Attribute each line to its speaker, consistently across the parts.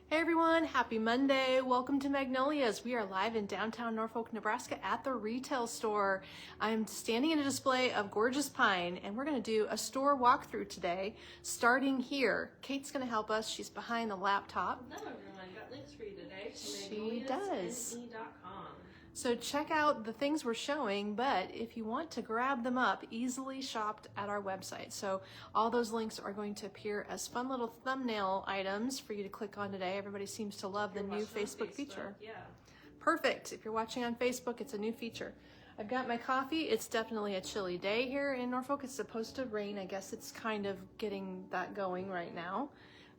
Speaker 1: Hey everyone, happy Monday. Welcome to Magnolias. We are live in downtown Norfolk, Nebraska at the retail store. I'm standing in a display of gorgeous pine and we're going to do a store walkthrough today, starting here. Kate's going to help us. She's behind the laptop.
Speaker 2: Hello everyone, got links for you today.
Speaker 1: She does.
Speaker 2: magnoliasne.com.
Speaker 1: So check out the things we're showing, but if you want to grab them up, easily shopped at our website. So all those links are going to appear as fun little thumbnail items for you to click on today. Everybody seems to love the new Facebook feature.
Speaker 2: Yeah.
Speaker 1: Perfect. If you're watching on Facebook, it's a new feature. I've got my coffee. It's definitely a chilly day here in Norfolk. It's supposed to rain. I guess it's kind of getting that going right now.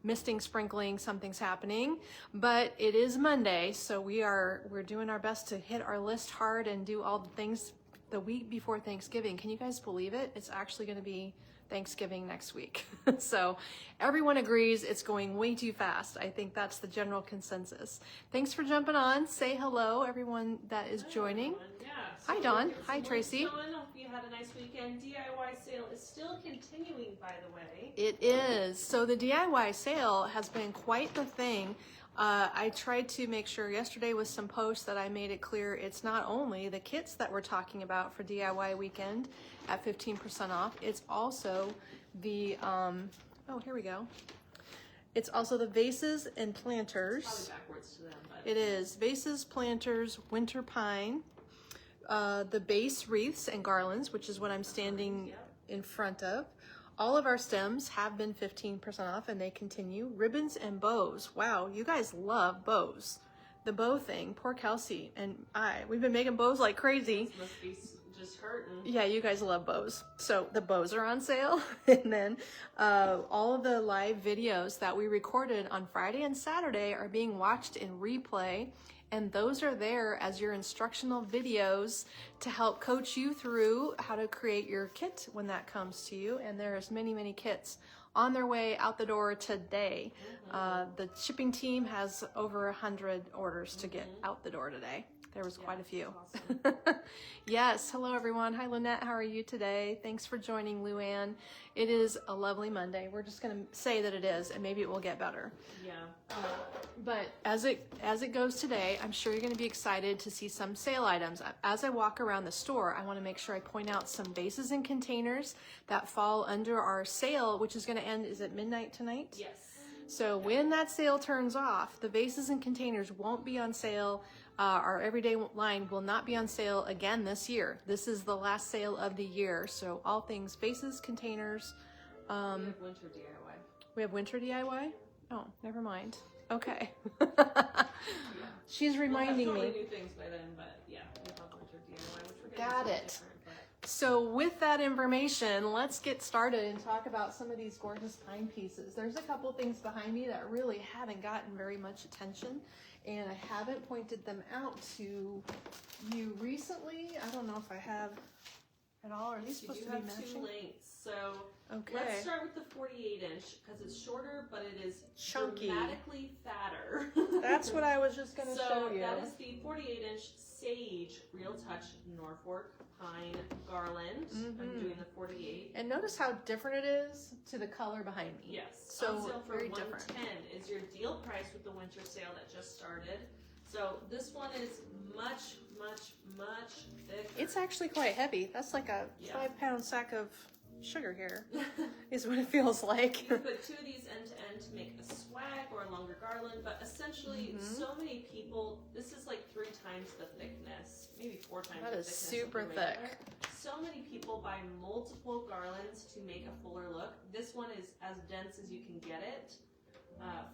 Speaker 1: Misting, sprinkling, something's happening, but it is Monday, so we're doing our best to hit our list hard and do all the things the week before Thanksgiving. Can you guys believe it? It's actually going to be Thanksgiving next week. So everyone agrees it's going way too fast. I think that's the general consensus. Thanks for jumping on. Say hello, everyone that is joining.
Speaker 2: Yeah,
Speaker 1: Hi, Dawn. Hi, Tracy.
Speaker 2: Hope you had a nice weekend. DIY sale is still continuing, by the way.
Speaker 1: It is. So the DIY sale has been quite the thing. I tried to make sure yesterday with some posts that I made it clear it's not only the kits that we're talking about for DIY weekend at 15% off, it's also the, oh, here we go. It's also the vases and planters.
Speaker 2: It's probably backwards to them, but
Speaker 1: It is. Vases, planters, winter pine, the base wreaths and garlands, which is what I'm standing in front of. All of our stems have been 15% off and they continue. Ribbons and bows. Wow, you guys love bows. The bow thing, poor Kelsey and we've been making bows like crazy.
Speaker 2: this must be just hurting.
Speaker 1: Yeah, you guys love bows. So the bows are on sale. And then all of the live videos that we recorded on Friday and Saturday are being watched in replay. And those are there as your instructional videos to help coach you through how to create your kit when that comes to you. And there's many, many kits on their way out the door today. The shipping team has over 100 orders to get out the door today. There was quite a few.
Speaker 2: Awesome.
Speaker 1: Yes, hello everyone. Hi Lynette, how are you today? Thanks for joining, Luann. It is a lovely Monday. We're just gonna say that it is, and maybe it will get better.
Speaker 2: Yeah.
Speaker 1: But as it goes today, I'm sure you're gonna be excited to see some sale items. As I walk around the store, I wanna make sure I point out some vases and containers that fall under our sale, which is gonna end, is it midnight tonight?
Speaker 2: Yes.
Speaker 1: So when that sale turns off, the vases and containers won't be on sale. Our everyday line will not be on sale again this year. This is the last sale of the year. So all things vases, containers.
Speaker 2: We have winter DIY.
Speaker 1: We have winter DIY? Oh, never mind. Okay. She's
Speaker 2: We'll
Speaker 1: reminding
Speaker 2: have
Speaker 1: me.
Speaker 2: totally new things by then, but yeah, we have winter DIY, which we're getting
Speaker 1: Got
Speaker 2: something
Speaker 1: it.
Speaker 2: different, but
Speaker 1: So with that information, let's get started and talk about some of these gorgeous pine pieces. There's a couple things behind me that really haven't gotten very much attention, and I haven't pointed them out to you recently. I don't know if I have at all. Are these
Speaker 2: you
Speaker 1: supposed
Speaker 2: do
Speaker 1: to be
Speaker 2: have two
Speaker 1: matching?
Speaker 2: lengths, so
Speaker 1: Okay.
Speaker 2: let's start with the 48 inch because it's shorter, but it is
Speaker 1: Chunky.
Speaker 2: dramatically fatter.
Speaker 1: That's what I was just going to show
Speaker 2: So
Speaker 1: you.
Speaker 2: that is the 48 inch Sage Real Touch Norfolk Pine Garland. I'm doing the 48.
Speaker 1: And notice how different it is to the color behind me.
Speaker 2: Yes.
Speaker 1: So
Speaker 2: on sale for
Speaker 1: very
Speaker 2: 110
Speaker 1: different.
Speaker 2: is your deal price with the winter sale that just started. So this one is much, much, much thicker.
Speaker 1: It's actually quite heavy. That's like a
Speaker 2: Yeah.
Speaker 1: 5-pound sack of sugar here, is what it feels like.
Speaker 2: You can put two of these end to end to make a swag or a longer garland, but essentially so many people, this is like 3 times the thickness, maybe 4 times
Speaker 1: That
Speaker 2: the
Speaker 1: is
Speaker 2: thickness. of
Speaker 1: super
Speaker 2: the regular.
Speaker 1: thick.
Speaker 2: So many people buy multiple garlands to make a fuller look. This one is as dense as you can get it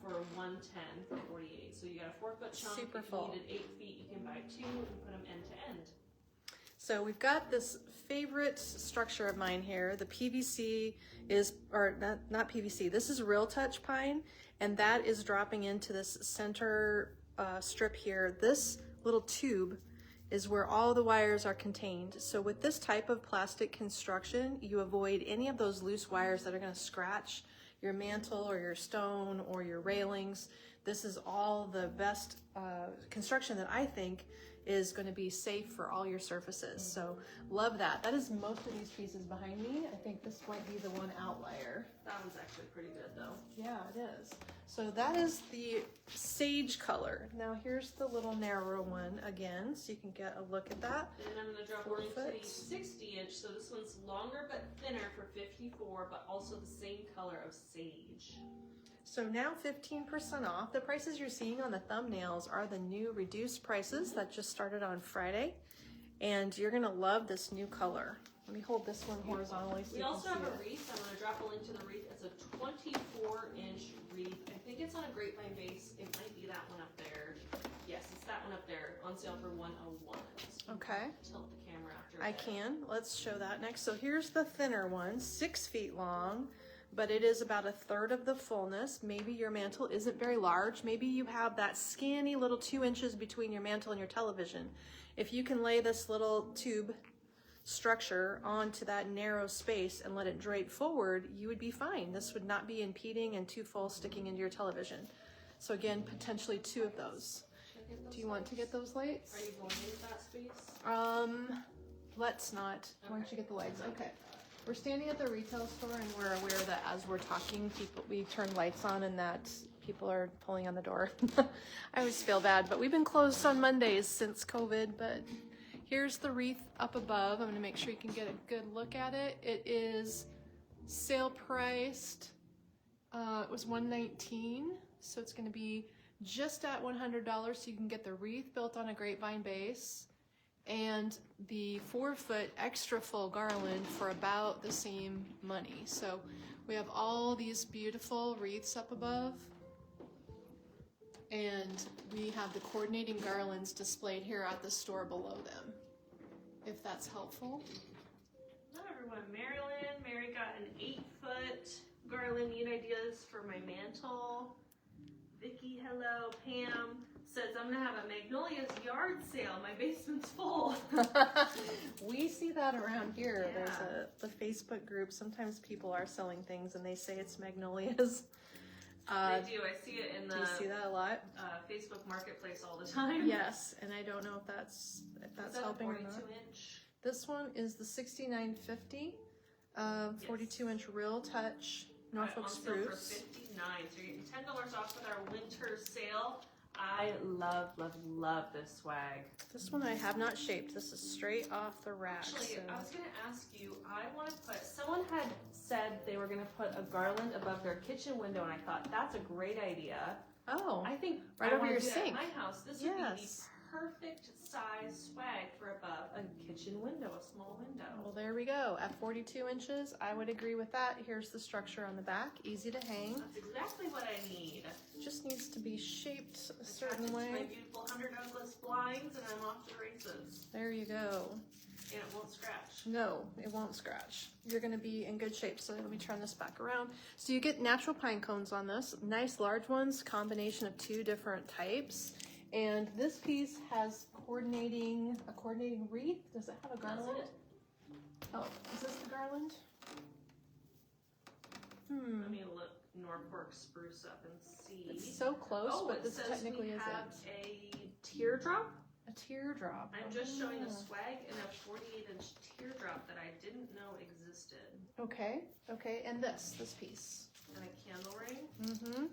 Speaker 2: for 110 for 48. So you got a 4-foot chunk.
Speaker 1: Super
Speaker 2: if
Speaker 1: full.
Speaker 2: you needed 8 feet, you can buy 2 and put them end to end.
Speaker 1: So we've got this favorite structure of mine here. The PVC is, or not PVC, this is Real Touch pine, and that is dropping into this center strip here. This little tube is where all the wires are contained. So with this type of plastic construction, you avoid any of those loose wires that are gonna scratch your mantle or your stone or your railings. This is all the best construction that I think is going to be safe for all your surfaces. So love that. That is most of these pieces behind me. I think this might be the one outlier.
Speaker 2: That one's actually pretty good though.
Speaker 1: Yeah, it is. So that is the sage color. Now here's the little narrow one again, so you can get a look at that.
Speaker 2: And I'm going to drop a link to the 60-inch. So this one's longer but thinner for $54, but also the same color of sage.
Speaker 1: So now 15% off. The prices you're seeing on the thumbnails are the new reduced prices that just started on Friday. And you're gonna love this new color. Let me hold this one horizontally so
Speaker 2: We
Speaker 1: you
Speaker 2: also
Speaker 1: can see
Speaker 2: have a
Speaker 1: it.
Speaker 2: wreath. I'm going to drop a link to the wreath. It's a 24-inch wreath. I think it's on a grapevine base. It might be that one up there. Yes, it's that one up there. On sale for $101. So
Speaker 1: Okay.
Speaker 2: Tilt the camera after
Speaker 1: I
Speaker 2: that.
Speaker 1: can. Let's show that next. So here's the thinner one, 6 feet long, but it is about 1/3 of the fullness. Maybe your mantle isn't very large. Maybe you have that skinny little 2 inches between your mantle and your television. If you can lay this little tube structure onto that narrow space and let it drape forward, you would be fine. This would not be impeding and too full sticking into your television. So again, potentially 2 of those. Do you want to get those lights?
Speaker 2: Are you going into that space?
Speaker 1: Let's not. Why don't you get the legs? Okay. We're standing at the retail store and we're aware that as we're talking, we turn lights on and that people are pulling on the door. I always feel bad, but we've been closed on Mondays since COVID, but here's the wreath up above. I'm gonna make sure you can get a good look at it. It is sale priced. It was $119, so it's gonna be just at $100, so you can get the wreath built on a grapevine base and the 4-foot extra full garland for about the same money. So we have all these beautiful wreaths up above, and we have the coordinating garlands displayed here at the store below them, if that's helpful.
Speaker 2: Not everyone. Marilyn, Mary got an 8-foot garland. Need ideas for my mantle. Vicky, hello. Pam says, I'm gonna have a Magnolia's yard sale. My basement's full.
Speaker 1: We see that around here.
Speaker 2: Yeah.
Speaker 1: There's the Facebook group. Sometimes people are selling things and they say it's Magnolias.
Speaker 2: They do. I see it in the
Speaker 1: Do you see that a lot?
Speaker 2: Facebook Marketplace all the time.
Speaker 1: Yes, and I don't know if that's
Speaker 2: Is that
Speaker 1: helping
Speaker 2: a
Speaker 1: or
Speaker 2: 42-inch?
Speaker 1: This one is the 6950, 42-inch Real Touch Norfolk
Speaker 2: On sale for
Speaker 1: Spruce.
Speaker 2: $59. So you're getting $10 off with our winter sale. I love, love, love this swag.
Speaker 1: This one I have not shaped. This is straight off the rack.
Speaker 2: Actually,
Speaker 1: so.
Speaker 2: I was going to ask you, someone had said they were going to put a garland above their kitchen window, and I thought, that's a great idea.
Speaker 1: Oh,
Speaker 2: I think
Speaker 1: right
Speaker 2: I
Speaker 1: over
Speaker 2: wanna
Speaker 1: your
Speaker 2: do that
Speaker 1: sink.
Speaker 2: at my house. This would be
Speaker 1: Yes.
Speaker 2: the perfect size swag for above a kitchen window, a small window.
Speaker 1: Well, there we go. At 42 inches, I would agree with that. Here's the structure on the back. Easy to hang.
Speaker 2: That's exactly what I need.
Speaker 1: Just needs to be shaped a certain
Speaker 2: Attach it to my
Speaker 1: way.
Speaker 2: beautiful Hunter Douglas blinds, and I'm off to the races.
Speaker 1: There you go.
Speaker 2: And it won't scratch.
Speaker 1: No, it won't scratch. You're going to be in good shape. So let me turn this back around. So you get natural pine cones on this. Nice large ones, combination of 2 different types. And this piece has a coordinating wreath. Does it have a garland?
Speaker 2: Does it?
Speaker 1: Oh, is this the garland?
Speaker 2: Let me look Norfolk spruce up and see.
Speaker 1: It's so close,
Speaker 2: Oh,
Speaker 1: but
Speaker 2: it
Speaker 1: this
Speaker 2: says
Speaker 1: technically
Speaker 2: we
Speaker 1: isn't.
Speaker 2: have a teardrop.
Speaker 1: A teardrop.
Speaker 2: I'm just showing a
Speaker 1: Oh.
Speaker 2: swag and a 48-inch teardrop that I didn't know existed.
Speaker 1: Okay, and this piece.
Speaker 2: And a candle ring.
Speaker 1: Mm-hmm.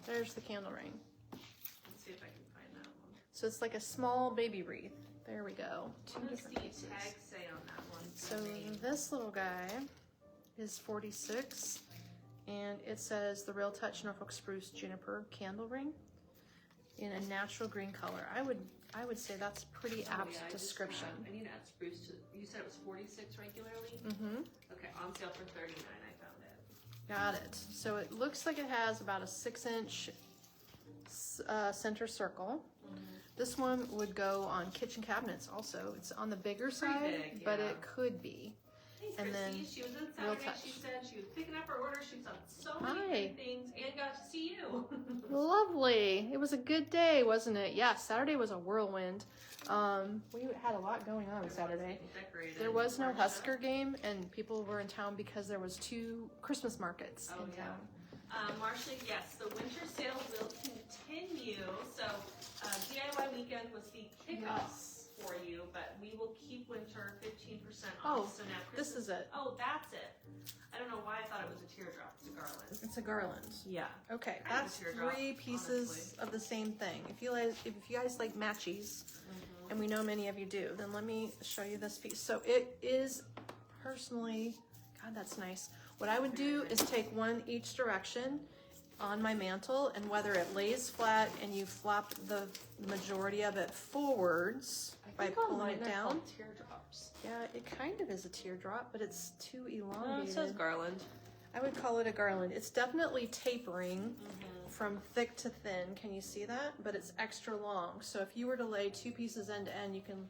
Speaker 1: There's the candle ring.
Speaker 2: Let's see if I can find that one.
Speaker 1: So it's like a small baby wreath. There we go. 2
Speaker 2: What does
Speaker 1: different
Speaker 2: the
Speaker 1: pieces.
Speaker 2: tag say on that one?
Speaker 1: So this little guy is 46, and it says the Real Touch Norfolk Spruce Juniper Candle Ring in a natural green color. I would say that's pretty apt
Speaker 2: I just
Speaker 1: description.
Speaker 2: I need to add spruce to. You said it was 46 regularly.
Speaker 1: Mm-hmm.
Speaker 2: Okay, on sale for $39. I found it.
Speaker 1: Got it. So it looks like it has about a 6-inch center circle. This one would go on kitchen cabinets also. It's on the bigger side,
Speaker 2: big,
Speaker 1: but
Speaker 2: yeah.
Speaker 1: it could be.
Speaker 2: Hey,
Speaker 1: And
Speaker 2: Chrissy,
Speaker 1: then
Speaker 2: she was in
Speaker 1: Real
Speaker 2: Saturday.
Speaker 1: Touch.
Speaker 2: She said she was picking up her order. She saw so many
Speaker 1: Hi.
Speaker 2: great things and got to see you.
Speaker 1: Lovely. It was a good day, wasn't it? Yeah, Saturday was a whirlwind. We had a lot going on Saturday. There was no Husker game, and people were in town because there was 2 Christmas markets in town.
Speaker 2: Marcia, yes, the winter sale will continue. So DIY weekend weekend was the kickoff for you, but we will keep winter 15% off.
Speaker 1: Oh,
Speaker 2: so now
Speaker 1: this is it.
Speaker 2: Oh, that's it. I don't know why I thought it was a teardrop. It's a garland.
Speaker 1: It's a garland.
Speaker 2: Yeah.
Speaker 1: Okay,
Speaker 2: Kind of a
Speaker 1: that's
Speaker 2: teardrop,
Speaker 1: 3 pieces
Speaker 2: honestly.
Speaker 1: of the same thing. If you guys like matchies, and we know many of you do, then let me show you this piece. So it is personally, God, that's nice. What I would do is take one each direction on my mantle, and whether it lays flat and you flop the majority of it forwards by pulling it down.
Speaker 2: Teardrops.
Speaker 1: Yeah, it kind of is a teardrop, but it's too elongated.
Speaker 2: It says garland.
Speaker 1: I would call it a garland. It's definitely tapering from thick to thin. Can you see that? But it's extra long. So if you were to lay 2 pieces end to end, you can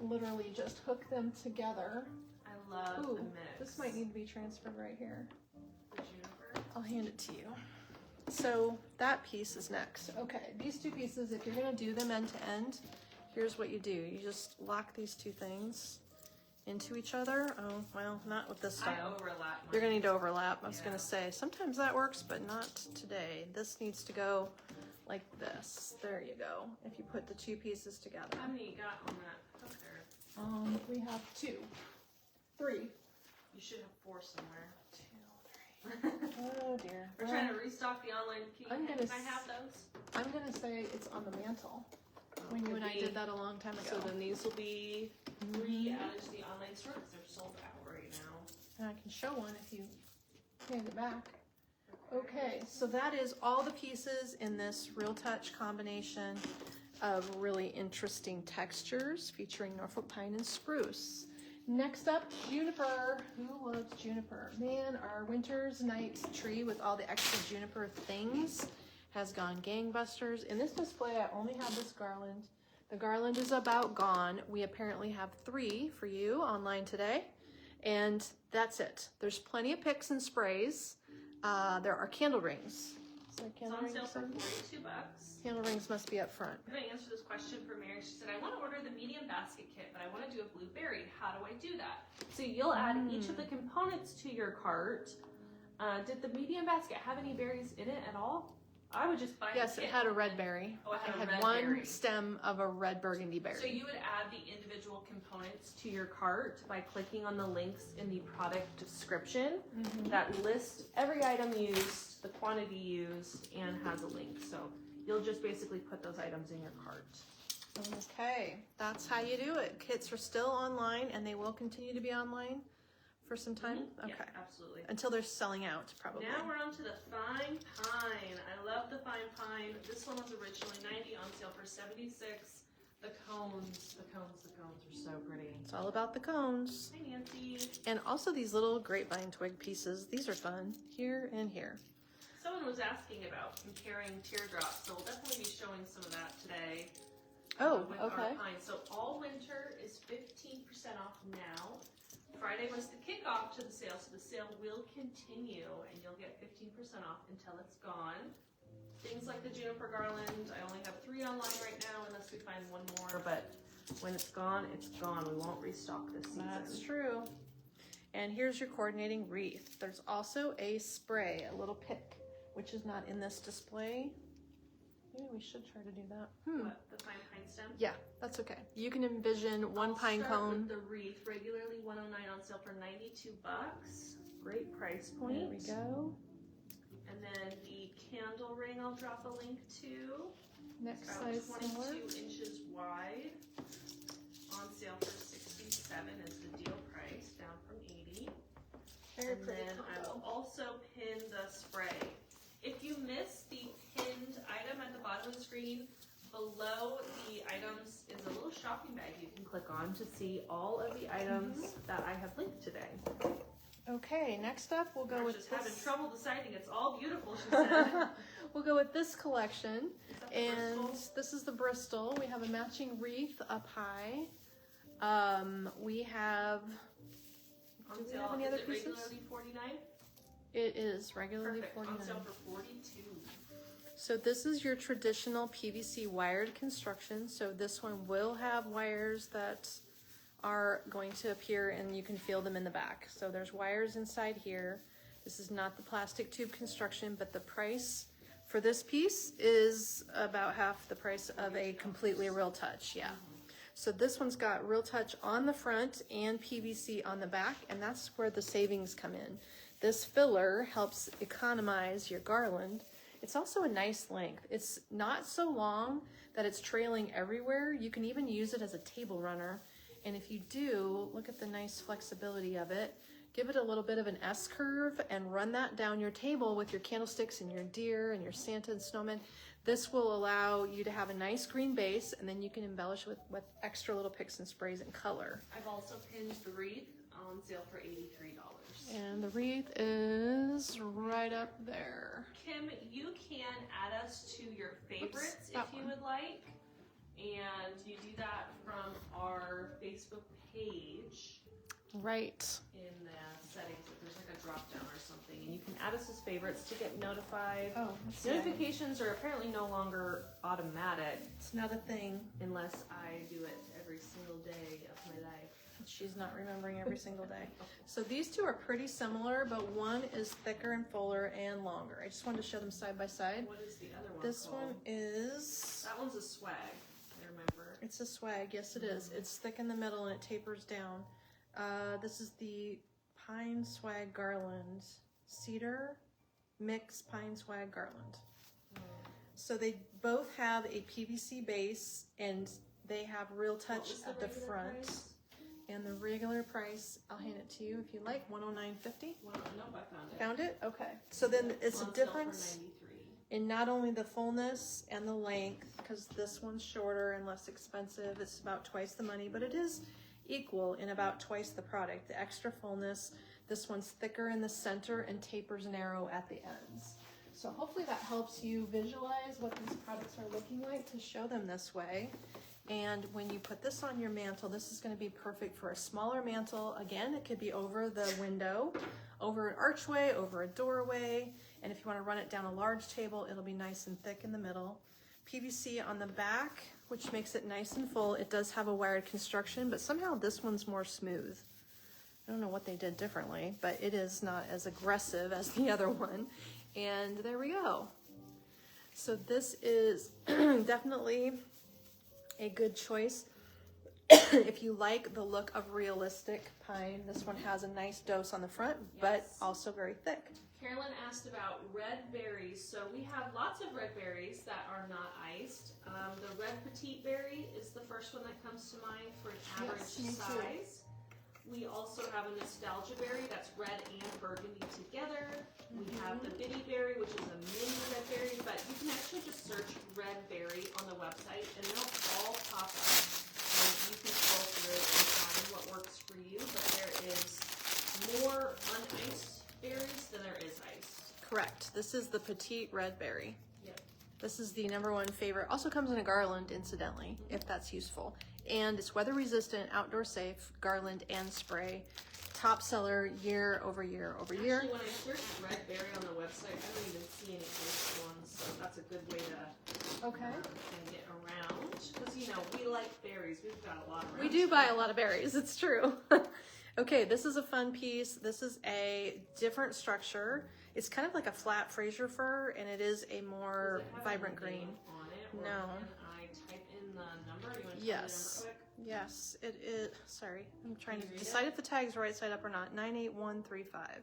Speaker 1: literally just hook them together.
Speaker 2: I love
Speaker 1: Ooh,
Speaker 2: the mix.
Speaker 1: this might need to be transferred right here.
Speaker 2: The juniper.
Speaker 1: I'll hand it to you. So that piece is next. Okay, these 2 pieces, if you're gonna do them end to end, here's what you do. You just lock these 2 things into each other. Oh, well, not with this style.
Speaker 2: I overlap.
Speaker 1: You're gonna need to overlap. I was
Speaker 2: Yeah.
Speaker 1: gonna say, sometimes that works, but not today. This needs to go like this. There you go. If you put the 2 pieces together.
Speaker 2: How many you got on that hooker?
Speaker 1: We have 2. 3.
Speaker 2: You should have 4 somewhere.
Speaker 1: 2, 3. Oh dear.
Speaker 2: We're trying to restock the online.
Speaker 1: I'm
Speaker 2: Can
Speaker 1: gonna
Speaker 2: I have those?
Speaker 1: I'm gonna say it's on the mantle. When you and I did that a long time ago.
Speaker 2: So then these will be re-added to the online store because they're sold out right now.
Speaker 1: And I can show one if you hand it back. Okay, so that is all the pieces in this Real Touch combination of really interesting textures featuring Norfolk pine and spruce. Next up, juniper. Who loves juniper? Man, our winter's night tree with all the extra juniper things has gone gangbusters. In this display, I only have this garland. The garland is about gone. We apparently have 3 for you online today, and that's it. There's plenty of picks and sprays. There are candle rings. Is there
Speaker 2: It's
Speaker 1: candle
Speaker 2: on
Speaker 1: rings?
Speaker 2: sale for $42.
Speaker 1: Candle rings must be up front.
Speaker 2: I'm going to answer this question for Mary. She said, I want to order the medium basket kit, but I want to do a blueberry. How do I do that? So you'll add each of the components to your cart. Did the medium basket have any berries in it at all? I would just buy
Speaker 1: Yes,
Speaker 2: the
Speaker 1: it
Speaker 2: kit.
Speaker 1: had a red berry.
Speaker 2: Oh, it had a
Speaker 1: had
Speaker 2: red
Speaker 1: one
Speaker 2: berry.
Speaker 1: stem of a red burgundy berry.
Speaker 2: So you would add the individual components to your cart by clicking on the links in the product description that list every item used, the quantity used, and has a link. So you'll just basically put those items in your cart.
Speaker 1: Okay, that's how you do it. Kits are still online, and they will continue to be online for some time. Okay,
Speaker 2: Yeah, absolutely.
Speaker 1: until they're selling out, probably.
Speaker 2: Now we're on to the fine pine. I love the fine pine. This one was originally $90, on sale for $76. The cones are so pretty.
Speaker 1: It's all about the cones.
Speaker 2: Hi, Nancy.
Speaker 1: And also these little grapevine twig pieces. These are fun. Here and here.
Speaker 2: Someone was asking about comparing teardrops, so we'll definitely be showing some of that today.
Speaker 1: Oh,
Speaker 2: with
Speaker 1: okay.
Speaker 2: our pine. So all winter is 15% off now. Friday was the kickoff to the sale, so the sale will continue, and you'll get 15% off until it's gone. Things like the juniper garland, I only have 3 online right now, unless we find one more, but when it's gone, it's gone. We won't restock this season.
Speaker 1: That's true. And here's your coordinating wreath. There's also a spray, a little pick, which is not in this display. Maybe we should try to do that.
Speaker 2: What, the fine pine stem?
Speaker 1: Yeah, that's okay. You can envision one pine
Speaker 2: I'll start
Speaker 1: cone.
Speaker 2: with the wreath, regularly $109, on sale for $92. Great price point.
Speaker 1: There we go.
Speaker 2: And then the candle ring I'll drop a link to.
Speaker 1: Next
Speaker 2: About
Speaker 1: size
Speaker 2: 22
Speaker 1: similar.
Speaker 2: inches wide. On sale for $67 is the deal price, down from $80.
Speaker 1: Very
Speaker 2: And
Speaker 1: pretty
Speaker 2: then I will
Speaker 1: combo.
Speaker 2: also pin the spray. If you miss the pinned item at the bottom of the screen, below the items is a little shopping bag you can click on to see all of the items that I have linked today.
Speaker 1: Okay, next up we'll go
Speaker 2: I'm
Speaker 1: with
Speaker 2: just having
Speaker 1: this.
Speaker 2: trouble deciding. It's all beautiful, she said.
Speaker 1: We'll go with this collection.
Speaker 2: Is that the
Speaker 1: And
Speaker 2: Bristol?
Speaker 1: this is the Bristol. We have a matching wreath up high. We have,
Speaker 2: On
Speaker 1: do we
Speaker 2: sale,
Speaker 1: have any
Speaker 2: is
Speaker 1: other
Speaker 2: it
Speaker 1: pieces?
Speaker 2: regularly $49?
Speaker 1: It is regularly
Speaker 2: Perfect.
Speaker 1: $49.
Speaker 2: On sale for $42.
Speaker 1: So this is your traditional PVC wired construction. So this one will have wires that are going to appear and you can feel them in the back. So there's wires inside here. This is not the plastic tube construction, but the price for this piece is about half the price of a completely Real Touch, yeah. So this one's got Real Touch on the front and PVC on the back, and that's where the savings come in. This filler helps economize your garland. It's also a nice length. It's not so long that it's trailing everywhere. You can even use it as a table runner. And if you do, look at the nice flexibility of it. Give it a little bit of an S curve and run that down your table with your candlesticks and your deer and your Santa and snowman. This will allow you to have a nice green base, and then you can embellish with extra little picks and sprays and color.
Speaker 2: I've also pinned the wreath on sale for $83.
Speaker 1: And the wreath is right up there.
Speaker 2: Kim, you can add us to your favorites if you would like. And you do that from our Facebook page.
Speaker 1: Right.
Speaker 2: In the settings, there's like a drop down or something, and you can add us as favorites to get notified.
Speaker 1: Oh,
Speaker 2: notifications are apparently no longer automatic.
Speaker 1: It's not a thing.
Speaker 2: Unless I do it every single day of my life.
Speaker 1: She's not remembering every single day. So these two are pretty similar, but one is thicker and fuller and longer. I just wanted to show them side by side.
Speaker 2: What is the other one
Speaker 1: This
Speaker 2: called?
Speaker 1: one is...
Speaker 2: That one's a swag, I remember.
Speaker 1: It's a swag, yes it is. It's thick in the middle and it tapers down. This is the Pine Swag Garland. Cedar Mix Pine Swag Garland. So they both have a PVC base and they have Real Touch at the front.
Speaker 2: Price?
Speaker 1: And the regular price, I'll hand it to you if you like, $109.50.
Speaker 2: Well, no, I found it.
Speaker 1: Found it? Okay. So then it's a
Speaker 2: On sale for
Speaker 1: difference
Speaker 2: $93.
Speaker 1: in not only the fullness and the length, because this one's shorter and less expensive. It's about twice the money, but it is equal in about twice the product. The extra fullness, this one's thicker in the center and tapers narrow at the ends. So hopefully that helps you visualize what these products are looking like to show them this way. And when you put this on your mantle, this is going to be perfect for a smaller mantle. Again, it could be over the window, over an archway, over a doorway. And if you want to run it down a large table, it'll be nice and thick in the middle. PVC on the back, which makes it nice and full. It does have a wired construction, but somehow this one's more smooth. I don't know what they did differently, but it is not as aggressive as the other one. And there we go. So this is definitely a good choice if you like the look of realistic pine. This one has a nice dose on the front, but also very thick.
Speaker 2: Carolyn asked about red berries. So we have lots of red berries that are not iced. The red petite berry is the first one that comes to mind for an average size. We also have a nostalgia berry that's red and burgundy together. We have the bitty berry, which is a mini red berry, but you can actually just search red berry on the website and they'll all pop up. And you can scroll through and find what works for you, but there is more uniced berries than there is iced.
Speaker 1: Correct. This is the petite red berry.
Speaker 2: Yep.
Speaker 1: This is the #1 favorite. Also comes in a garland, incidentally, if that's useful. And it's weather resistant, outdoor safe, garland and spray. Top seller year over year over year.
Speaker 2: Actually, when I searched red berry on the website, I don't even see any iced ones, so that's a good way to get around. Because, you know, we like berries. We've got a lot around.
Speaker 1: We do buy a lot of berries, it's true. Okay, this is a fun piece. This is a different structure. It's kind of like a flat Fraser fir, and it is a more vibrant green.
Speaker 2: On it, or
Speaker 1: No.
Speaker 2: can I type in the number? You want to
Speaker 1: Yes.
Speaker 2: type the number quick?
Speaker 1: Yes, it is. Sorry, I'm trying to
Speaker 2: Can you read
Speaker 1: decide
Speaker 2: it?
Speaker 1: if the tag's right side up or not. 98135.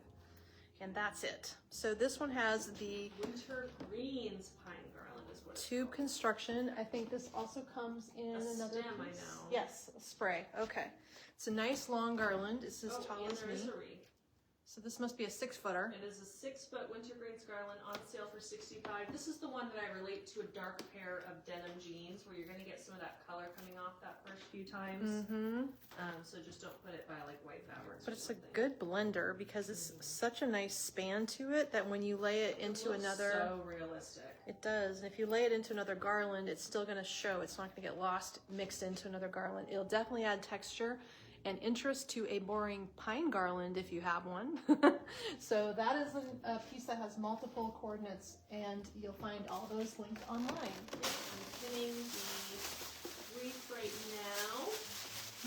Speaker 1: And that's it. So this one has the
Speaker 2: Winter Greens Pine Garland is what it's
Speaker 1: tube
Speaker 2: called.
Speaker 1: construction. I think this also comes in
Speaker 2: A
Speaker 1: another
Speaker 2: stem, I
Speaker 1: piece.
Speaker 2: know.
Speaker 1: Yes, a spray. Okay. It's a nice long garland. It's as tall
Speaker 2: and
Speaker 1: as
Speaker 2: there is
Speaker 1: me.
Speaker 2: a wreath.
Speaker 1: So this must be a 6-footer.
Speaker 2: It is a 6-foot Winter Greens garland on sale for $65. This is the one that I relate to a dark pair of denim jeans where you're going to get some of that color coming off that first few times.
Speaker 1: Mm-hmm.
Speaker 2: So just don't put it by like white fabrics.
Speaker 1: But
Speaker 2: or
Speaker 1: it's a
Speaker 2: something.
Speaker 1: good blender because it's such a nice span to it that when you lay it into
Speaker 2: looks
Speaker 1: another...
Speaker 2: so realistic.
Speaker 1: It does, and if you lay it into another garland, it's still going to show. It's not going to get lost mixed into another garland. It'll definitely add texture and interest to a boring pine garland if you have one. So that is a piece that has multiple coordinates, and you'll find all those linked online.
Speaker 2: I'm pinning the wreath right now.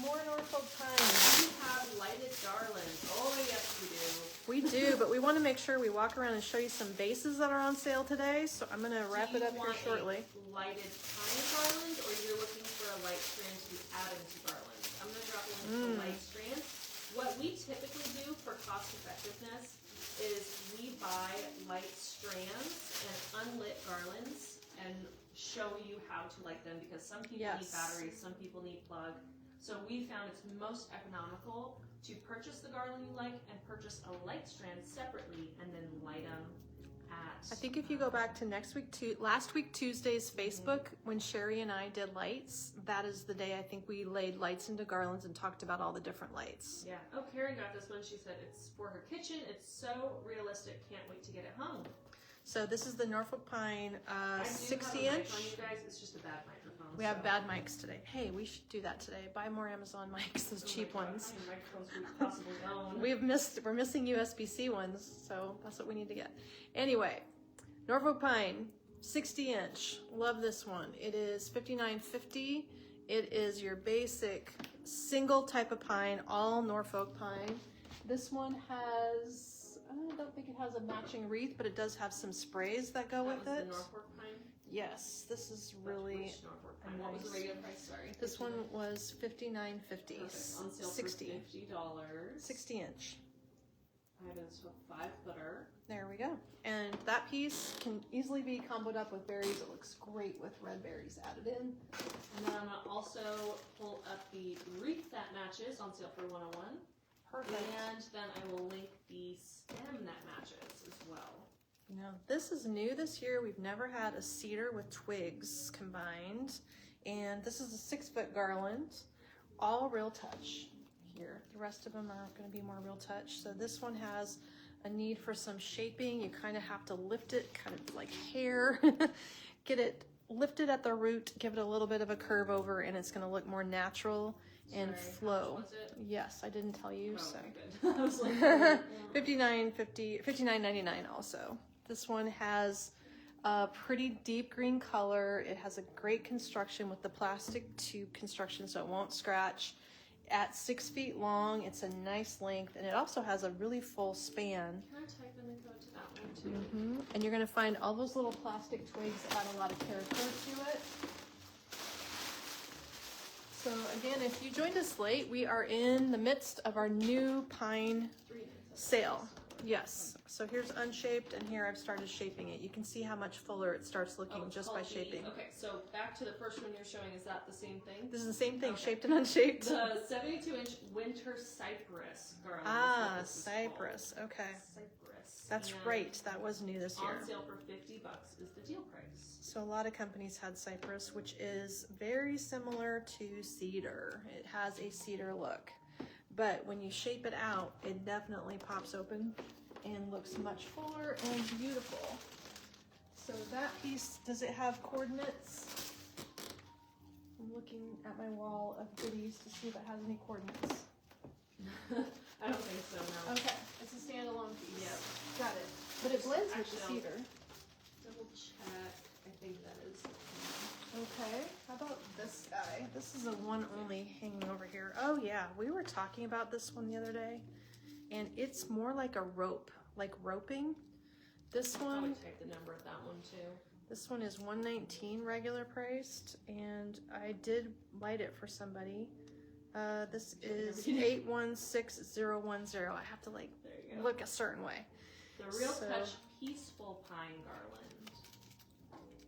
Speaker 1: More Norfolk pine.
Speaker 2: We have lighted garlands. Oh, yes, we do.
Speaker 1: We do, but we want to make sure we walk around and show you some bases that are on sale today. So I'm going to wrap it up here shortly.
Speaker 2: Lighted pine garland, or you're looking for a light strand to be added to garlands? I'm going to drop a link to the light strands. What we typically do for cost effectiveness is we buy light strands and unlit garlands and show you how to light them, because some people need batteries, some people need plug. So we found it's most economical to purchase the garland you like and purchase a light strand separately and then light them at...
Speaker 1: I think if you go back to last week Tuesday's Facebook, when Sherry and I did lights, that is the day I think we laid lights into garlands and talked about all the different lights.
Speaker 2: Yeah. Oh, Karen got this one. She said it's for her kitchen. It's so realistic. Can't wait to get it hung.
Speaker 1: So this is the Norfolk Pine 60 inch.
Speaker 2: On you guys. It's just a bad microphone.
Speaker 1: We have bad mics today. Hey, we should do that today. Buy more Amazon mics, those cheap ones. We're missing USB-C ones, so that's what we need to get. Anyway, Norfolk Pine 60 inch. Love this one. It is $59.50. It is your basic single type of pine, all Norfolk pine. This one has, I don't think it has a matching wreath, but it does have some sprays that go with it.
Speaker 2: The Norfolk pine?
Speaker 1: Yes, this is really
Speaker 2: nice. What was the regular price? Sorry.
Speaker 1: This one was $59.50.
Speaker 2: On sale
Speaker 1: 60.
Speaker 2: for $50.
Speaker 1: 60 inch.
Speaker 2: I have this 5-footer.
Speaker 1: There we go. And that piece can easily be comboed up with berries. It looks great with red berries added in.
Speaker 2: And then I'm going to also pull up the wreath that matches on sale for $101.
Speaker 1: Perfect.
Speaker 2: And then I will link the stem that matches as well.
Speaker 1: You know, this is new this year. We've never had a cedar with twigs combined. And this is a 6-foot garland, all real touch here. The rest of them are going to be more real touch. So this one has a need for some shaping. You kind of have to lift it, kind of like hair. Get it lifted at the root, give it a little bit of a curve over, and it's going to look more natural and flow.
Speaker 2: How much was it?
Speaker 1: Yes, I didn't tell you.
Speaker 2: Oh,
Speaker 1: so
Speaker 2: good. I was like,
Speaker 1: $59.99 also. This one has a pretty deep green color. It has a great construction with the plastic tube construction, so it won't scratch. At 6 feet long, it's a nice length, and it also has a really full span.
Speaker 2: Can I type in the code to that one too?
Speaker 1: And you're going to find all those little plastic twigs add a lot of character to it. So again, if you joined us late, we are in the midst of our new pine sale. Yes. So here's unshaped, and here I've started shaping it. You can see how much fuller it starts looking just by shaping.
Speaker 2: Okay, so back to the first one you're showing. Is that the same thing?
Speaker 1: This is the same thing, shaped and unshaped.
Speaker 2: The 72-inch winter cypress garland.
Speaker 1: Ah, cypress. Okay.
Speaker 2: Cypress.
Speaker 1: That's right. That was new this year.
Speaker 2: On sale for $50 is the deal price.
Speaker 1: So a lot of companies had cypress, which is very similar to cedar. It has a cedar look. But when you shape it out, it definitely pops open and looks much fuller and beautiful. So that piece, does it have coordinates? I'm looking at my wall of goodies to see if it has any coordinates.
Speaker 2: I don't think so, no.
Speaker 1: Okay, it's a standalone piece.
Speaker 2: Yep.
Speaker 1: Got it. But it blends with the cedar.
Speaker 2: Double check. I think that is.
Speaker 1: Okay, how about this guy? This is a one only hanging over here. Oh yeah, we were talking about this one the other day, and it's more like a rope, like roping. This one,
Speaker 2: Probably type the number of that one too.
Speaker 1: This one is $119 regular priced, and I did light it for somebody. This is 816010. I have to like look a certain way.
Speaker 2: The Real Touch Peaceful Pine Garland.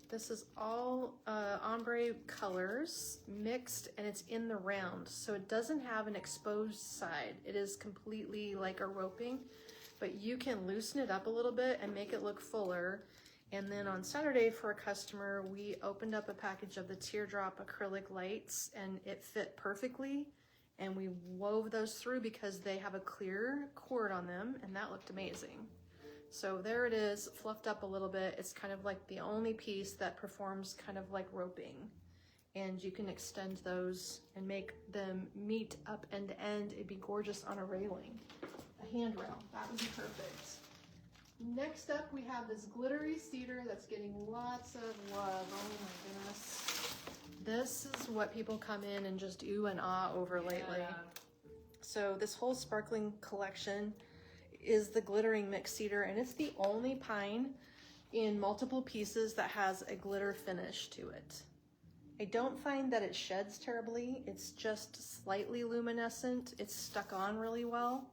Speaker 1: This is all ombre colors mixed, and it's in the round, so it doesn't have an exposed side. It is completely like a roping, but you can loosen it up a little bit and make it look fuller. And then on Saturday for a customer, we opened up a package of the teardrop acrylic lights, and it fit perfectly, and we wove those through because they have a clear cord on them, and that looked amazing. So there it is, fluffed up a little bit. It's kind of like the only piece that performs kind of like roping. And you can extend those and make them meet up end to end. It'd be gorgeous on a railing. A handrail, that would be perfect. Next up, we have this glittery cedar that's getting lots of love. Oh my goodness. This is what people come in and just ooh and ah over lately. So this whole sparkling collection is the glittering mixed cedar, and it's the only pine in multiple pieces that has a glitter finish to it. I don't find that it sheds terribly. It's just slightly luminescent. It's stuck on really well.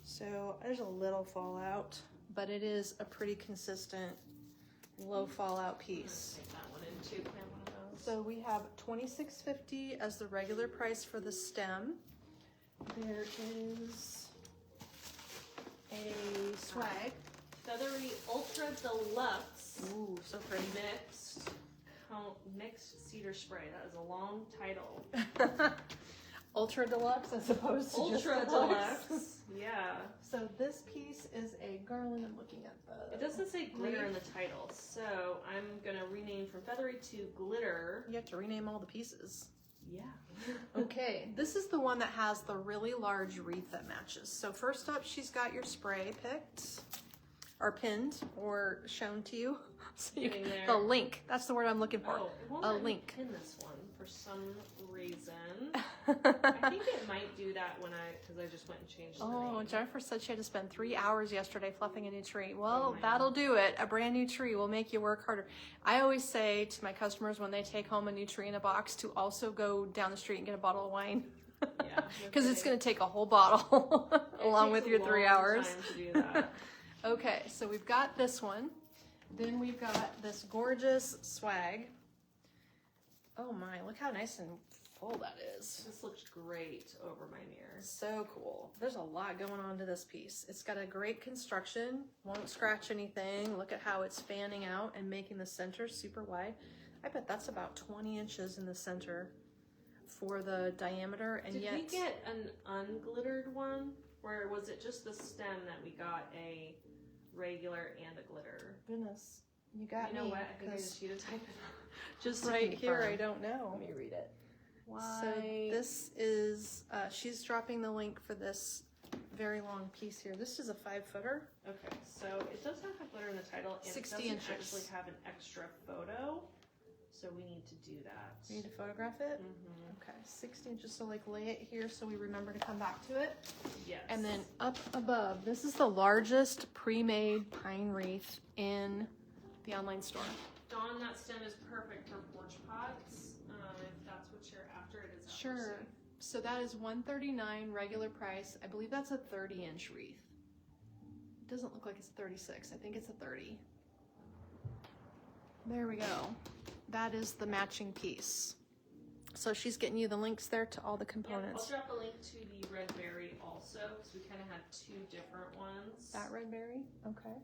Speaker 1: So there's a little fallout, but it is a pretty consistent low fallout piece.
Speaker 2: Take that one in too. Plan one of those.
Speaker 1: So we have $26.50 as the regular price for the stem. There is a swag.
Speaker 2: Feathery Ultra Deluxe.
Speaker 1: Ooh, so pretty.
Speaker 2: Mixed cedar spray. That is a long title.
Speaker 1: Ultra deluxe as opposed to
Speaker 2: Ultra
Speaker 1: just
Speaker 2: Deluxe. Yeah.
Speaker 1: So this piece is a garland. I'm looking at the...
Speaker 2: It doesn't say glitter in the title, so I'm gonna rename from feathery to glitter.
Speaker 1: You have to rename all the pieces.
Speaker 2: Yeah.
Speaker 1: Okay, this is the one that has the really large wreath that matches. So first up, she's got your spray picked, or pinned, or shown to you. So you can, the link. That's the word I'm looking for.
Speaker 2: Oh, it won't
Speaker 1: a
Speaker 2: let me
Speaker 1: link.
Speaker 2: pin this one for some reason. I think it might do that because I just went and changed the name.
Speaker 1: Jennifer said she had to spend 3 hours yesterday fluffing a new tree. Well,
Speaker 2: Oh,
Speaker 1: that'll do it. A brand new tree will make you work harder. I always say to my customers when they take home a new tree in a box to also go down the street and get a bottle of wine.
Speaker 2: Yeah.
Speaker 1: Because it's going to take a whole bottle along with your 3 hours.
Speaker 2: Time to do that.
Speaker 1: Okay, so we've got this one. Then we've got this gorgeous swag. Oh my, look how nice and full that is.
Speaker 2: This looks great over my mirror.
Speaker 1: So cool. There's a lot going on to this piece. It's got a great construction, won't scratch anything. Look at how it's fanning out and making the center super wide. I bet that's about 20 inches in the center for the diameter. And
Speaker 2: Did
Speaker 1: yet,
Speaker 2: we get an unglittered one? Or was it just the stem that we got a regular and a glitter?
Speaker 1: goodness, you got
Speaker 2: You know
Speaker 1: me.
Speaker 2: what? I think I just need to type it.
Speaker 1: Just
Speaker 2: to
Speaker 1: right here,
Speaker 2: confirm.
Speaker 1: I don't know.
Speaker 2: Let me read it. Why?
Speaker 1: So this is, she's dropping the link for this very long piece here. This is a 5-footer.
Speaker 2: Okay, so it does not have glitter in the title, and
Speaker 1: 60
Speaker 2: it doesn't
Speaker 1: inches.
Speaker 2: actually have an extra photo, so we need to do that.
Speaker 1: You need to photograph it?
Speaker 2: Mm-hmm.
Speaker 1: Okay, 60 inches, so like lay it here so we remember to come back to it.
Speaker 2: Yes.
Speaker 1: And then up above, this is the largest pre-made pine wreath in the online store.
Speaker 2: Dawn, that stem is perfect for porch pots. If that's what you're after, it is.
Speaker 1: Sure. So that is $139 regular price. I believe that's a 30-inch wreath. It doesn't look like it's 36. I think it's a 30. There we go. That is the matching piece. So she's getting you the links there to all the components.
Speaker 2: I'll drop a link to the red berry also, because we kind of had 2 different ones.
Speaker 1: That red berry? Okay.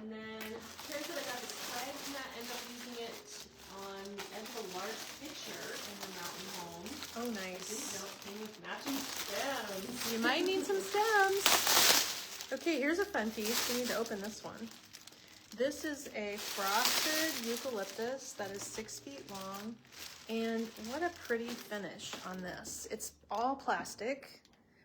Speaker 2: And then Carrie said I got this flag and I end up using it on the end of a large picture in her mountain home.
Speaker 1: Oh,
Speaker 2: Please
Speaker 1: nice.
Speaker 2: don't came with matching stems.
Speaker 1: You might need some stems. Okay, here's a fun piece. We need to open this one. This is a frosted eucalyptus that is 6 feet long. And what a pretty finish on this. It's all plastic,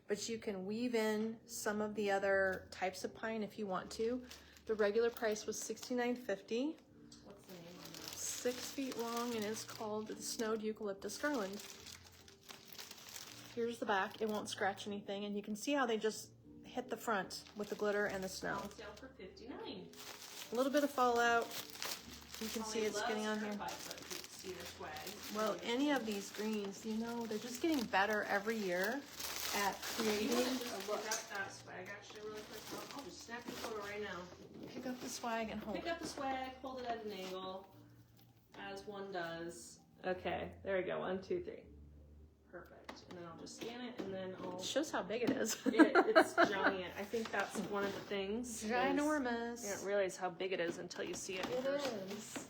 Speaker 1: but you can weave in some of the other types of pine if you want to. The regular price was $69.50.
Speaker 2: What's the name on that?
Speaker 1: 6 feet long, and it's called the Snowed Eucalyptus Garland. Here's the back. It won't scratch anything, and you can see how they just hit the front with the glitter and the snow.
Speaker 2: On sale for $59.
Speaker 1: A little bit of fallout. You can see it's getting on here.
Speaker 2: Cedar swag.
Speaker 1: Well, any of these greens, you know, they're just getting better every year at creating
Speaker 2: You want to
Speaker 1: a
Speaker 2: just
Speaker 1: look.
Speaker 2: pick up that swag actually really quick? I'll just snap your photo right now.
Speaker 1: Pick up the swag and hold
Speaker 2: Pick
Speaker 1: it.
Speaker 2: up the swag, hold it at an angle, as one does. Okay, there we go. 1, 2, 3. Perfect. And then I'll just scan it, and then I'll.
Speaker 1: It shows how big it is.
Speaker 2: It's giant. I think that's one of the things.
Speaker 1: Ginormous.
Speaker 2: You don't realize how big it is until you see it.
Speaker 1: It is.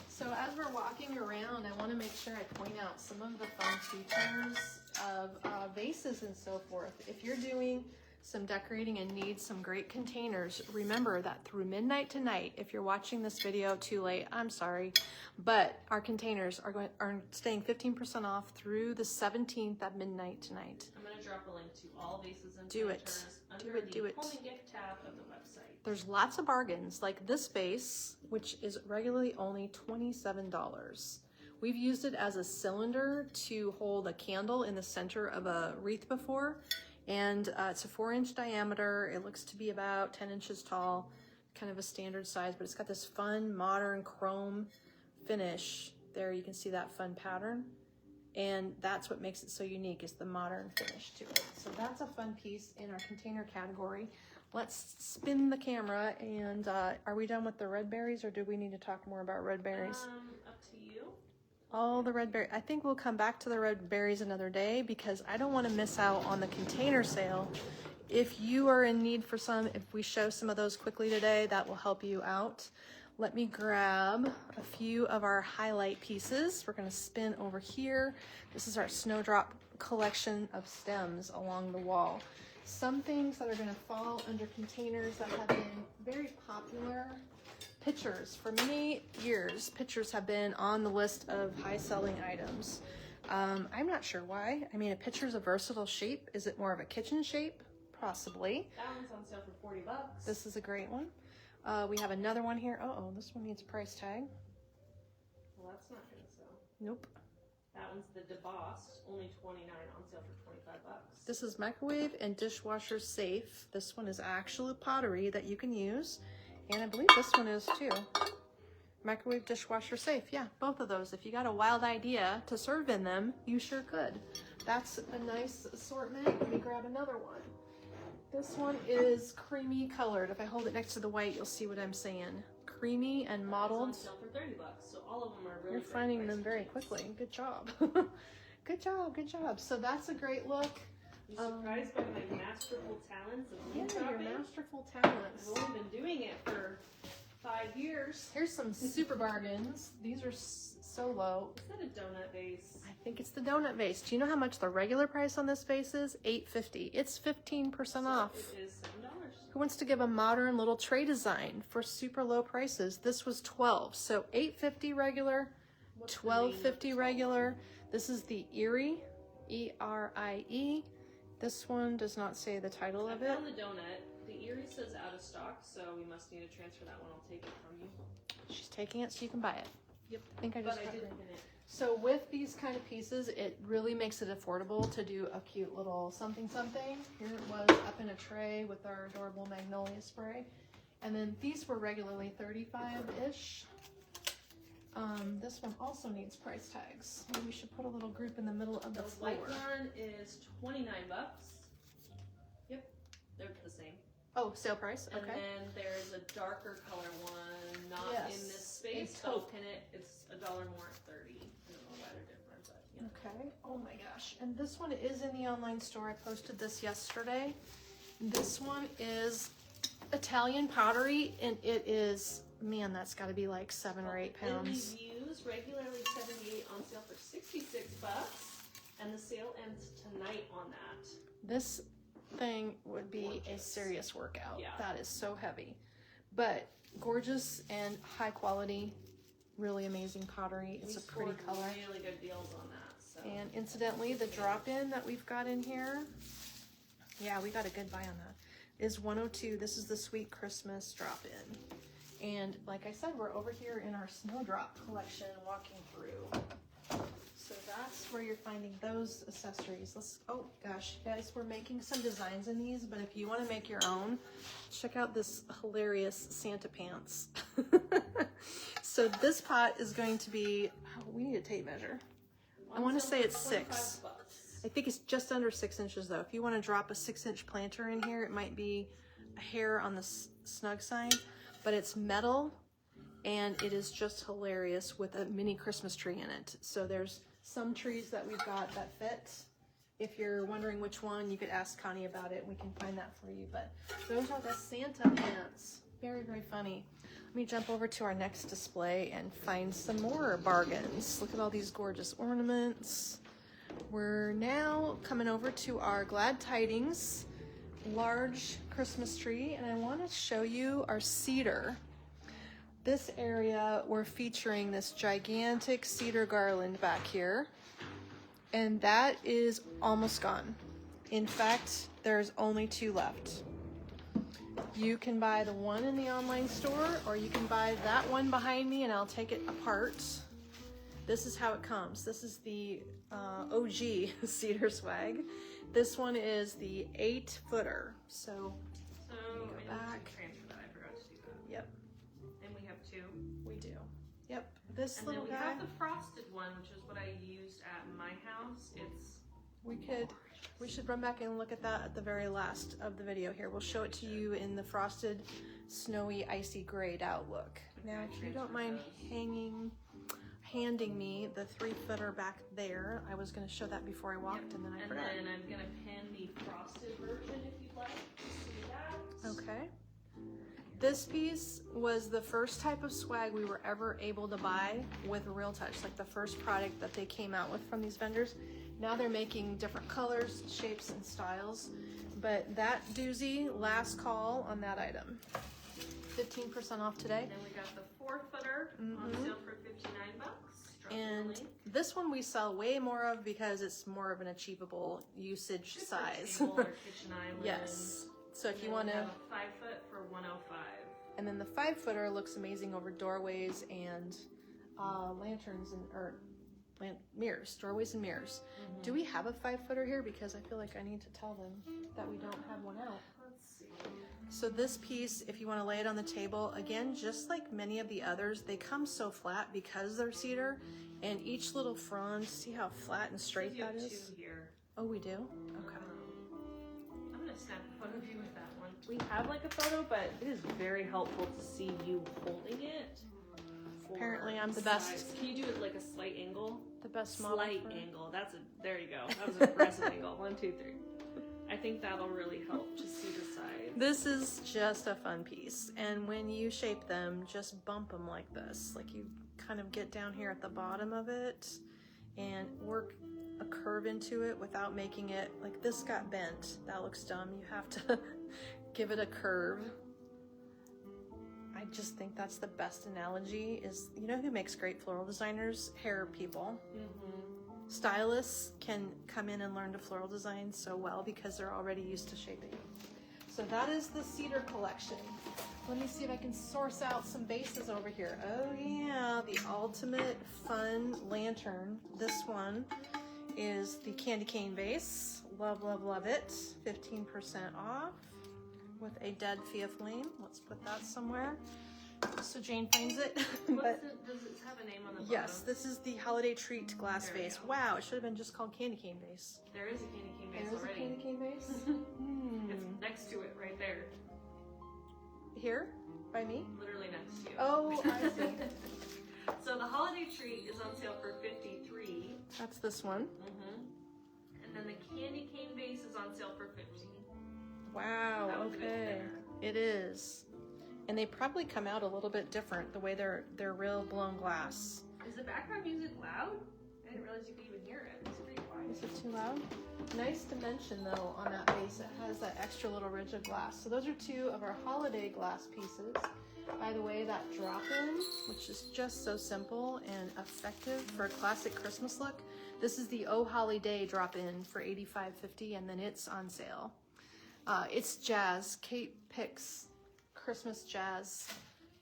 Speaker 1: So as we're walking around, I want to make sure I point out some of the fun features of vases and so forth. If you're doing some decorating and need some great containers, remember that through midnight tonight, if you're watching this video too late, I'm sorry, but our containers are staying 15% off through the 17th at midnight tonight.
Speaker 2: I'm going to drop a link to all vases and
Speaker 1: Do it.
Speaker 2: planters under
Speaker 1: do
Speaker 2: the
Speaker 1: it.
Speaker 2: home and gift tab of the website.
Speaker 1: There's lots of bargains, like this vase, which is regularly only $27. We've used it as a cylinder to hold a candle in the center of a wreath before, and it's a 4-inch diameter. It looks to be about 10 inches tall, kind of a standard size, but it's got this fun modern chrome finish. There you can see that fun pattern, and that's what makes it so unique, is the modern finish to it. So that's a fun piece in our container category. Let's spin the camera, and are we done with the red berries, or do we need to talk more about red berries?
Speaker 2: Up to you.
Speaker 1: All the red berries. I think we'll come back to the red berries another day, because I don't want to miss out on the container sale. If you are in need for some, if we show some of those quickly today, that will help you out. Let me grab a few of our highlight pieces. We're going to spin over here. This is our snowdrop collection of stems along the wall. Some things that are going to fall under containers that have been very popular. Pitchers. For many years, pitchers have been on the list of high selling items. I'm not sure why. I mean, a pitcher is a versatile shape. Is it more of a kitchen shape? Possibly.
Speaker 2: That one's on sale for $40.
Speaker 1: This is a great one. We have another one here. Oh, this one needs a price tag.
Speaker 2: Well, that's not going to sell.
Speaker 1: Nope.
Speaker 2: That one's the DeBossed, only $29, on sale for $25.
Speaker 1: This is microwave and dishwasher safe. This one is actually pottery that you can use. And I believe this one is too. Microwave dishwasher safe. Yeah, both of those. If you got a wild idea to serve in them, you sure could. That's a nice assortment. Let me grab another one. This one is creamy colored. If I hold it next to the white, you'll see what I'm saying. Creamy and mottled.
Speaker 2: It's on sale for $30, so all of them are really
Speaker 1: You're finding them very quickly. Good job. Good job, good job. So that's a great look.
Speaker 2: You surprised by my masterful talents of
Speaker 1: Yeah,
Speaker 2: food
Speaker 1: your
Speaker 2: shopping?
Speaker 1: masterful talents.
Speaker 2: I've only been doing it for 5 years.
Speaker 1: Here's some super bargains. These are so low.
Speaker 2: Is that a donut vase?
Speaker 1: I think it's the donut vase. Do you know how much the regular price on this vase is? $8.50. It's 15% off.
Speaker 2: It is $7.
Speaker 1: Who wants to give a modern little tray design for super low prices? This was $12. So $8.50 regular, $12.50 regular. This is the Erie, E-R-I-E. This one does not say the title of it.
Speaker 2: I found the donut. The Erie says out of stock, so we must need to transfer that one. I'll take it from you.
Speaker 1: She's taking it so you can buy it.
Speaker 2: Yep.
Speaker 1: I think I just
Speaker 2: But I
Speaker 1: got
Speaker 2: did
Speaker 1: it.
Speaker 2: pin it.
Speaker 1: So with these kind of pieces, it really makes it affordable to do a cute little something something. Here it was up in a tray with our adorable magnolia spray. And then these were regularly $35-ish. This one also needs price tags. Maybe we should put a little group in the middle of the
Speaker 2: The
Speaker 1: floor.
Speaker 2: white one is $29. Yep, they're the same.
Speaker 1: Oh, sale price?
Speaker 2: And
Speaker 1: Okay.
Speaker 2: then there's a darker color one, not
Speaker 1: Yes,
Speaker 2: in this space.
Speaker 1: a
Speaker 2: But I'll
Speaker 1: taupe.
Speaker 2: pin it. It's $1 more at 30. I don't know why they're different, but yeah.
Speaker 1: Okay. Oh my gosh. And this one is in the online store. I posted this yesterday. This one is Italian pottery, and it is, man, that's got to be like 7 or 8
Speaker 2: In
Speaker 1: pounds.
Speaker 2: reviews, regularly $78, on sale for $66, and the sale ends tonight on that.
Speaker 1: This thing would be a
Speaker 2: Gorgeous.
Speaker 1: serious workout.
Speaker 2: Yeah.
Speaker 1: That is so heavy, but gorgeous and high quality, really amazing pottery. It's
Speaker 2: We
Speaker 1: a pretty
Speaker 2: scored
Speaker 1: color.
Speaker 2: really good deals on that. So.
Speaker 1: And incidentally, the drop-in that we've got in here, yeah, we got a good buy on that, is $102. This is the Sweet Christmas drop-in. And like I said, we're over here in our snowdrop collection walking through. So that's where you're finding those accessories. Oh gosh, guys, we're making some designs in these, but if you want to make your own, check out this hilarious Santa pants. So this pot is going to be, oh, we need a tape measure. I want to say it's 6.
Speaker 2: $25.
Speaker 1: I think it's just under 6 inches though. If you want to drop a 6-inch planter in here, it might be a hair on the snug side, but it's metal and it is just hilarious with a mini Christmas tree in it. So there's some trees that we've got that fit. If you're wondering which one, you could ask Connie about it. We can find that for you. But those are the Santa pants. Very, very funny. Let me jump over to our next display and find some more bargains. Look at all these gorgeous ornaments. We're now coming over to our Glad Tidings large Christmas tree, and I want to show you our cedar. This area, we're featuring this gigantic cedar garland back here, and that is almost gone. In fact, there's only 2 left. You can buy the one in the online store, or you can buy that one behind me and I'll take it apart. This is how it comes. This is the OG cedar swag. This one is the 8-footer. So
Speaker 2: I
Speaker 1: back.
Speaker 2: need to transfer that. I forgot to do that.
Speaker 1: Yep,
Speaker 2: And we have 2.
Speaker 1: we do. Yep, this
Speaker 2: And
Speaker 1: little
Speaker 2: then we
Speaker 1: guy.
Speaker 2: have the frosted one, which is what I used at my house.
Speaker 1: We should run back and look at that at the very last of the video here. We'll show it to you in the frosted, snowy, icy grayed out look. Now, if you don't mind handing me the 3-footer back there. I was going to show that before I walked, and then I forgot.
Speaker 2: And then I'm going to pin the frosted version if you'd like to see that.
Speaker 1: Okay. This piece was the first type of swag we were ever able to buy with Real Touch, like the first product that they came out with from these vendors. Now they're making different colors, shapes, and styles. But that doozy, last call on that item. 15% off today.
Speaker 2: And then we got the 4-footer on sale for $59.
Speaker 1: And this one we sell way more of because it's more of an achievable usage
Speaker 2: Just
Speaker 1: size.
Speaker 2: For table or kitchen island.
Speaker 1: Yes. So if you
Speaker 2: And
Speaker 1: want
Speaker 2: then
Speaker 1: to,
Speaker 2: we have a 5-foot for $105.
Speaker 1: and then the 5-footer looks amazing over doorways and lanterns or mirrors, doorways and mirrors. Do we have a 5-footer here? Because I feel like I need to tell them that we don't have one out.
Speaker 2: Let's see.
Speaker 1: So this piece, if you want to lay it on the table, again, just like many of the others, they come so flat because they're cedar, and each little frond, see how flat and straight that
Speaker 2: You have
Speaker 1: is?
Speaker 2: 2 here.
Speaker 1: Oh, we do? Okay.
Speaker 2: I'm gonna snap a photo of you with that one. We have like a photo, but it is very helpful to see you holding it.
Speaker 1: Apparently I'm the
Speaker 2: size.
Speaker 1: best.
Speaker 2: Can you do it like a slight angle?
Speaker 1: The best model.
Speaker 2: Slight angle. There you go. That was an aggressive angle. 1, 2, 3. I think that'll really help to see the size.
Speaker 1: This is just a fun piece, and when you shape them, just bump them like this. Like you kind of get down here at the bottom of it and work a curve into it without making it, like this got bent. That looks dumb. You have to give it a curve. I just think that's the best analogy is, you know who makes great floral designers? Hair people. Stylists can come in and learn to floral design so well because they're already used to shaping. So that is the cedar collection. Let me see if I can source out some bases over here. Oh yeah, the ultimate fun lantern. This one is the candy cane vase. Love, love, love it. 15% off with a dead Fia flame. Let's put that somewhere so Jane finds it.
Speaker 2: Does it have a name on the bottom?
Speaker 1: Yes, this is the holiday treat glass
Speaker 2: There we
Speaker 1: vase.
Speaker 2: go.
Speaker 1: Wow, it should have been just called candy cane vase.
Speaker 2: There is a candy cane vase
Speaker 1: There's
Speaker 2: already.
Speaker 1: a candy cane vase.
Speaker 2: It's next to it right there.
Speaker 1: Here, by me.
Speaker 2: Literally next to you.
Speaker 1: Oh, I see.
Speaker 2: So the holiday treat is on sale for $53.
Speaker 1: That's this one.
Speaker 2: And then the candy cane vase is on sale for $50.
Speaker 1: Wow.
Speaker 2: That was a bit
Speaker 1: Okay.
Speaker 2: thinner.
Speaker 1: It is, and they probably come out a little bit different the way they're real blown glass.
Speaker 2: Is the background music loud? I didn't realize you could even hear it. It's pretty quiet.
Speaker 1: Is it too loud? Nice dimension though on that base. It has that extra little ridge of glass. So those are 2 of our holiday glass pieces. By the way, that drop-in, which is just so simple and effective for a classic Christmas look. This is the Oh Holly Day drop-in for $85.50, and then it's on sale. It's jazz. Kate picks Christmas jazz.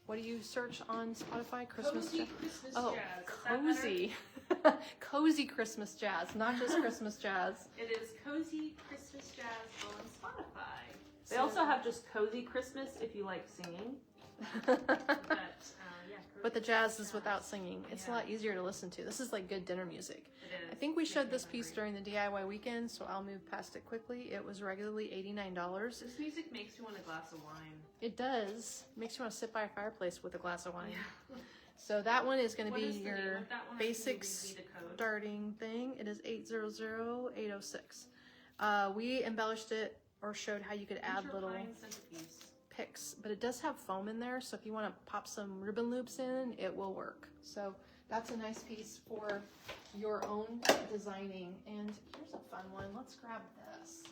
Speaker 1: What do you search on Spotify? Christmas
Speaker 2: Cozy
Speaker 1: jazz.
Speaker 2: Christmas
Speaker 1: Oh,
Speaker 2: jazz. Is that better?
Speaker 1: cozy. Cozy Christmas jazz, not just Christmas jazz.
Speaker 2: It is Cozy Christmas Jazz on Spotify. They
Speaker 1: So-
Speaker 2: also have just Cozy Christmas if you like singing. But yeah.
Speaker 1: But the
Speaker 2: Cozy
Speaker 1: jazz
Speaker 2: Christmas
Speaker 1: is without singing. It's a lot easier to listen to. This is like good dinner music.
Speaker 2: It is.
Speaker 1: I think we
Speaker 2: Makes
Speaker 1: showed
Speaker 2: me
Speaker 1: this piece
Speaker 2: hungry.
Speaker 1: during the DIY weekend, so I'll move past it quickly. It was regularly $89.
Speaker 2: This music makes you want a glass of wine.
Speaker 1: It does. Makes you want to sit by a fireplace with a glass of wine. So that one is going to
Speaker 2: What
Speaker 1: be
Speaker 2: is the name
Speaker 1: your
Speaker 2: of that one?
Speaker 1: basic
Speaker 2: Can you read the code?
Speaker 1: starting thing. It is 800806. We embellished it or showed how you could add
Speaker 2: Winter
Speaker 1: little
Speaker 2: Pine Centerpiece.
Speaker 1: picks, but it does have foam in there, so if you want to pop some ribbon loops in, it will work. So that's a nice piece for your own designing. And here's a fun one. Let's grab this.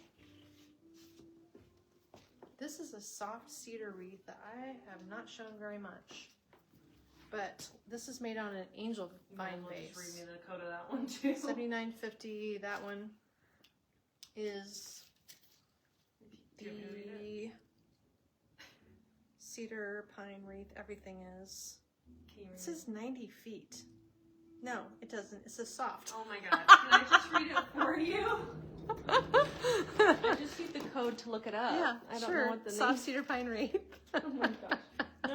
Speaker 1: This is a soft cedar wreath that I have not shown very much, but this is made on an angel vine
Speaker 2: Might as well just
Speaker 1: base.
Speaker 2: read me the code of that one too.
Speaker 1: $79.50. That one is
Speaker 2: Do you want me to read
Speaker 1: The cedar pine wreath, everything is.
Speaker 2: Can you read
Speaker 1: It says 90 feet. No, it doesn't. It says soft.
Speaker 2: Oh my god. Can I just read it for you? I just need the code to look it up.
Speaker 1: Yeah,
Speaker 2: I don't
Speaker 1: sure.
Speaker 2: know what the
Speaker 1: Soft
Speaker 2: name.
Speaker 1: cedar pine wreath.
Speaker 2: Oh my gosh.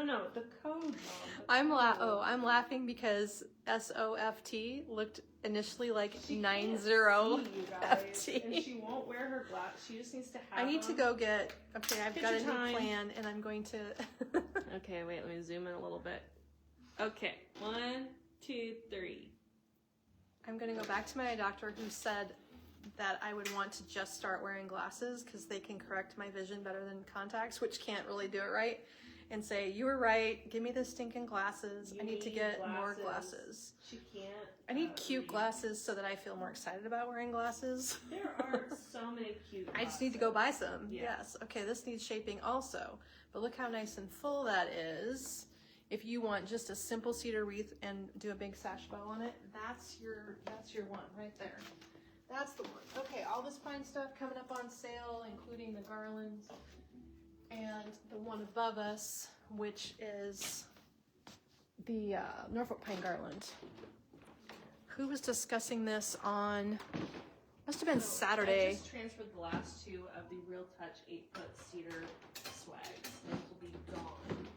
Speaker 2: No, the code, Mom.
Speaker 1: I'm laughing because SOFT looked initially like
Speaker 2: She
Speaker 1: 90
Speaker 2: can't see, you guys,
Speaker 1: FT.
Speaker 2: and she won't wear her glass. She just needs to have
Speaker 1: I need to
Speaker 2: them.
Speaker 1: go get. Okay, I've got a
Speaker 2: Picture
Speaker 1: new
Speaker 2: time.
Speaker 1: plan, and I'm going to.
Speaker 2: Okay, wait, let me zoom in a little bit. Okay, 1, 2, 3.
Speaker 1: I'm going to go back to my eye doctor who said that I would want to just start wearing glasses because they can correct my vision better than contacts, which can't really do it right. And say, you were right, give me the stinking glasses. I need to get more glasses.
Speaker 2: She can't.
Speaker 1: I need cute
Speaker 2: read.
Speaker 1: glasses so that I feel more excited about wearing glasses.
Speaker 2: There are so many cute
Speaker 1: I just need to go buy
Speaker 2: glasses.
Speaker 1: some.
Speaker 2: Yeah.
Speaker 1: Yes. Okay, this needs shaping also. But look how nice and full that is. If you want just a simple cedar wreath and do a big sash bow on it, that's your one right there. That's the one. Okay, all this pine stuff coming up on sale, including the garlands and the one above us, which is the Norfolk pine garland. Who was discussing this on, must have been Saturday.
Speaker 2: I just transferred the last 2 of the Real Touch 8-foot cedar swags. Those will be gone.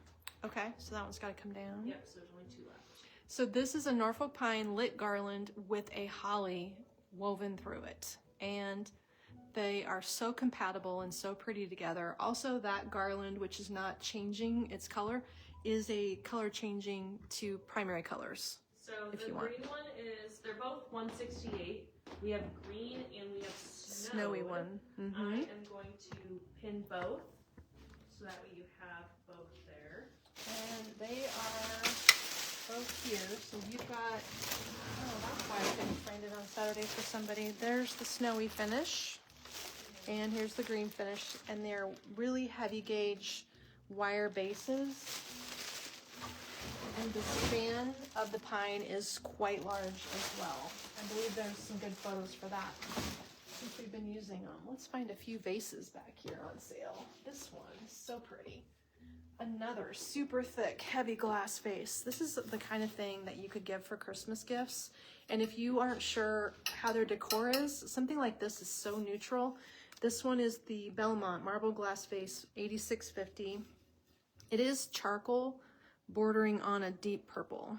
Speaker 1: Okay, so that one's got to come down.
Speaker 2: Yep, so there's only 2 left.
Speaker 1: So this is a Norfolk pine lit garland with a holly woven through it. And they are so compatible and so pretty together. Also, that garland, which is not changing its color, is a color changing to primary colors.
Speaker 2: So
Speaker 1: if
Speaker 2: the
Speaker 1: you want.
Speaker 2: green one is, they're both 168. We have green and we have
Speaker 1: Snowy one.
Speaker 2: I am going to pin both, so that way you have both there.
Speaker 1: And they are both here. So you've got, oh, that's why I couldn't find it on Saturday for somebody. There's the snowy finish. And here's the green finish. And they're really heavy gauge wire bases. And the span of the pine is quite large as well. I believe there's some good photos for that since we've been using them. Let's find a few vases back here on sale. This one is so pretty. Another super thick, heavy glass vase. This is the kind of thing that you could give for Christmas gifts. And if you aren't sure how their decor is, something like this is so neutral. This one is the Belmont Marble Glass Vase 8650. It is charcoal bordering on a deep purple.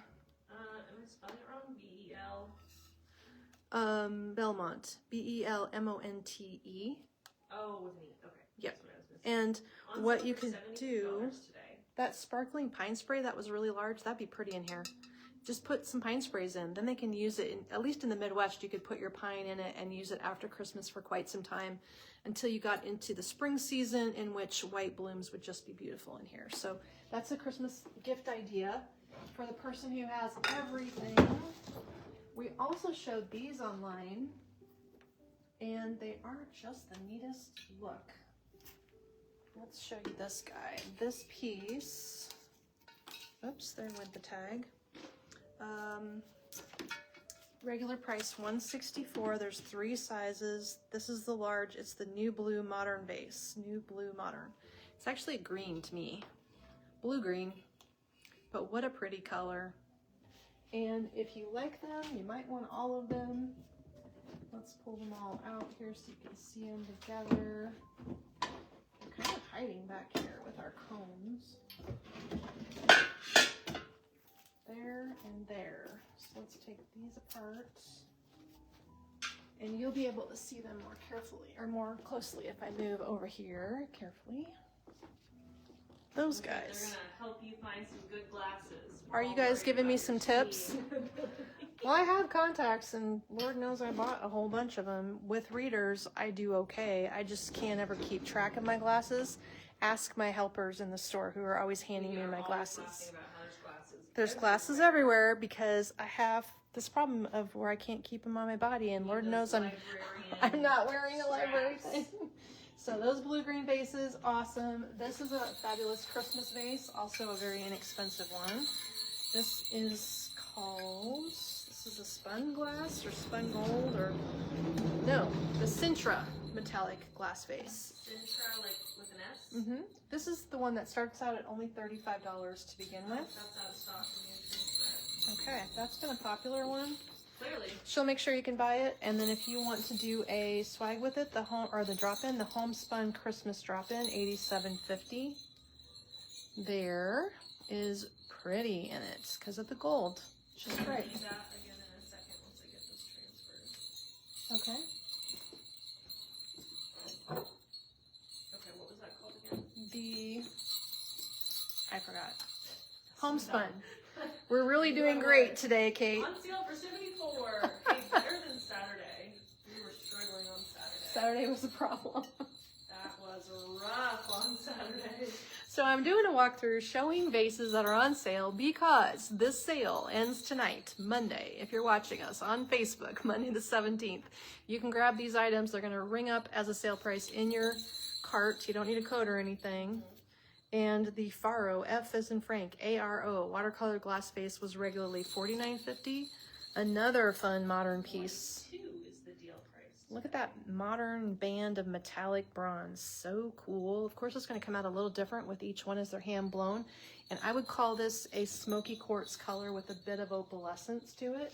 Speaker 2: Am I spelling it wrong? B-E-L?
Speaker 1: Belmont. B-E-L-M-O-N-T-E.
Speaker 2: Oh, with an E. Okay.
Speaker 1: Yep.
Speaker 2: That's what I was missing.
Speaker 1: And
Speaker 2: On
Speaker 1: what
Speaker 2: sale
Speaker 1: you
Speaker 2: for
Speaker 1: can
Speaker 2: $72
Speaker 1: do,
Speaker 2: today.
Speaker 1: that sparkling pine spray that was really large, that'd be pretty in here. Just put some pine sprays in. Then they can use it, at least in the Midwest, you could put your pine in it and use it after Christmas for quite some time until you got into the spring season, in which white blooms would just be beautiful in here. So that's a Christmas gift idea for the person who has everything. We also showed these online, and they are just the neatest look. Let's show you this guy. This piece, oops, there went the tag. Regular price $164. There's 3 sizes. This is the large. It's the New Blue Modern Vase. New Blue Modern. It's actually a green to me. Blue-green. But what a pretty color. And if you like them, you might want all of them. Let's pull them all out here so you can see them together. We're kind of hiding back here with our combs. There and there. So let's take these apart. And you'll be able to see them more carefully, or more closely if I move over here carefully. Those
Speaker 2: Okay,
Speaker 1: guys.
Speaker 2: They're gonna help you find some good glasses.
Speaker 1: Are you guys giving me some tips? Well, I have contacts, and Lord knows I bought a whole bunch of them. With readers, I do okay. I just can't ever keep track of my glasses. Ask my helpers in the store who are always handing me my glasses. There's glasses everywhere because I have this problem of where I can't keep them on my body, and Lord knows I'm not wearing a library thing. So those blue-green vases, awesome. This is a fabulous Christmas vase, also a very inexpensive one. This is called, this is a spun glass or spun gold or, no, the Sintra metallic glass vase.
Speaker 2: Sintra, like with an S?
Speaker 1: Mm-hmm. This is the one that starts out at only $35 to begin with.
Speaker 2: That's out of stock when you transfer
Speaker 1: Okay, that's been a popular one.
Speaker 2: it. Clearly.
Speaker 1: She'll make sure you can buy it, and then if you want to do a swag with it, the drop-in, the homespun Christmas drop-in, $87.50. There is pretty in it because of the gold. She's
Speaker 2: I'll
Speaker 1: great.
Speaker 2: do that again in a second once I get this transferred.
Speaker 1: Okay.
Speaker 2: Okay, what was that called again?
Speaker 1: I forgot. Homespun. We're really doing great today, Kate.
Speaker 2: On sale for $74. Hey, better than Saturday. We were struggling on Saturday.
Speaker 1: Saturday was a problem.
Speaker 2: That was rough on Saturday.
Speaker 1: So I'm doing a walkthrough showing vases that are on sale because this sale ends tonight, Monday. If you're watching us on Facebook, Monday the 17th, you can grab these items. They're going to ring up as a sale price in your cart. You don't need a code or anything. And the Faro, F as in Frank, ARO, watercolor glass vase was regularly $49.50. Another fun modern piece.
Speaker 2: 2 is the deal price.
Speaker 1: Look at that modern band of metallic bronze. So cool. Of course, it's going to come out a little different with each one as they're hand blown. And I would call this a smoky quartz color with a bit of opalescence to it.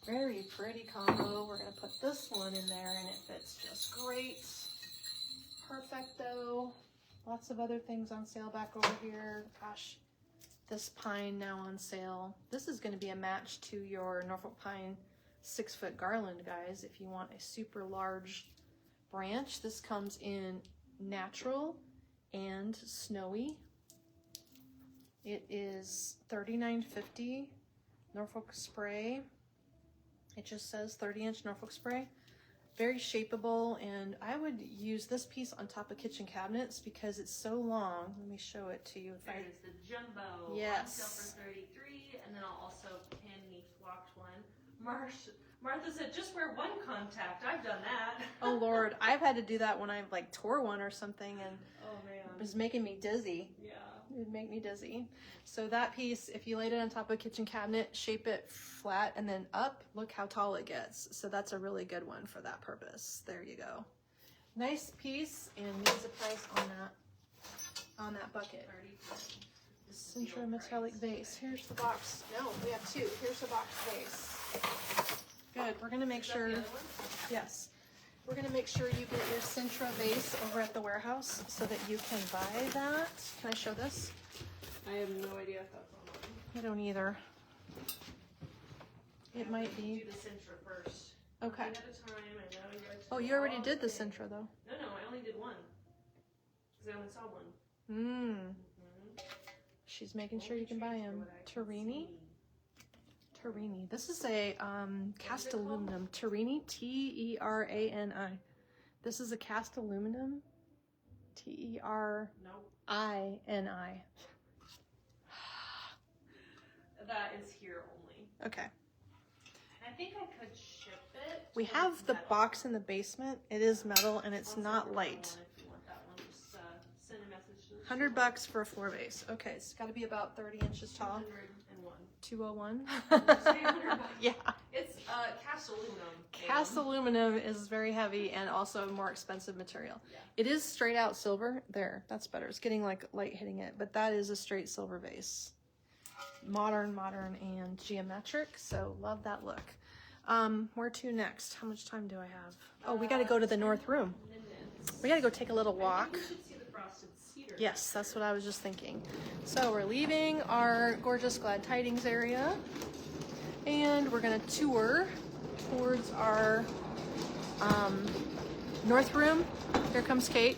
Speaker 1: Very pretty combo. We're going to put this one in there and it fits just great. Perfecto. Lots of other things on sale back over here. Gosh, this pine now on sale. This is going to be a match to your Norfolk pine 6-foot garland, guys. If you want a super large branch, this comes in natural and snowy. It is $39.50 Norfolk spray. It just says 30-inch Norfolk spray. Very shapeable, and I would use this piece on top of kitchen cabinets because it's so long. Let me show it to you.
Speaker 2: There's the jumbo.
Speaker 1: Yes.
Speaker 2: On sale for $33, and then I'll also pin the flocked one. Martha said, just wear one contact. I've done that.
Speaker 1: Oh Lord, I've had to do that when I like tore one or something, and
Speaker 2: oh man,
Speaker 1: it was making me dizzy.
Speaker 2: Yeah.
Speaker 1: It would make me dizzy. So that piece, if you laid it on top of a kitchen cabinet, shape it flat and then up, look how tall it gets. So that's a really good one for that purpose. There you go. Nice piece, and needs a price on that bucket. Sintra metallic vase. Here's the box. No, we have two. Here's the box vase. Good. We're gonna make sure. Yes. We're gonna make sure you get your Sintra vase over at the warehouse so that you can buy that. Can I show this?
Speaker 2: I have no idea if that's online.
Speaker 1: I don't either. It might
Speaker 2: Do
Speaker 1: be.
Speaker 2: the Sintra first.
Speaker 1: Okay.
Speaker 2: One at a time. I know you guys.
Speaker 1: Oh, you already did the Sintra though.
Speaker 2: No, I only did one. Because I only saw one.
Speaker 1: She's making sure you can buy them. Turini. This is a cast aluminum. Turini, T-E-R-A-N-I. This is a cast aluminum. T-E-R-I-N-I.
Speaker 2: That is here only.
Speaker 1: Okay.
Speaker 2: I think I could ship it.
Speaker 1: We have the box in the basement. It is metal and it's not light.
Speaker 2: If you want that one, just send a message to
Speaker 1: $100 for a floor vase. Okay, it's got to be about 30 inches tall. 201. Yeah.
Speaker 2: It's cast aluminum.
Speaker 1: Cast aluminum is very heavy and also a more expensive material.
Speaker 2: Yeah.
Speaker 1: It is straight out silver. There, that's better. It's getting like light hitting it, but that is a straight silver vase. Modern, and geometric. So love that look. Where to next? How much time do I have? Oh, we got to go to the north room. We got to go take a little walk.
Speaker 2: We should see the frosted cedar.
Speaker 1: Yes, that's what I was just thinking. So we're leaving our gorgeous Glad Tidings area and we're gonna tour towards our north room. Here comes Kate.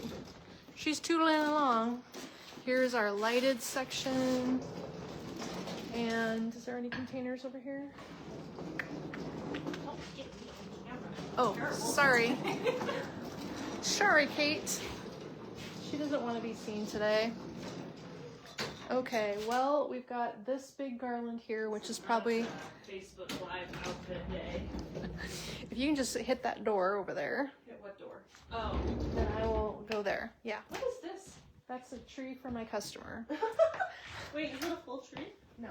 Speaker 1: She's tootling along. Here's our lighted section. And is there any containers over here?
Speaker 2: Don't get me on camera.
Speaker 1: Oh, sorry. Sorry, Kate. She doesn't want to be seen today. Okay, well, we've got this big garland here, which is probably...
Speaker 2: Facebook Live outfit day.
Speaker 1: If you can just hit that door over there.
Speaker 2: Hit what door? Oh.
Speaker 1: Then I will go there. Yeah.
Speaker 2: What is this?
Speaker 1: That's a tree for my customer.
Speaker 2: Wait, is it a full tree?
Speaker 1: No.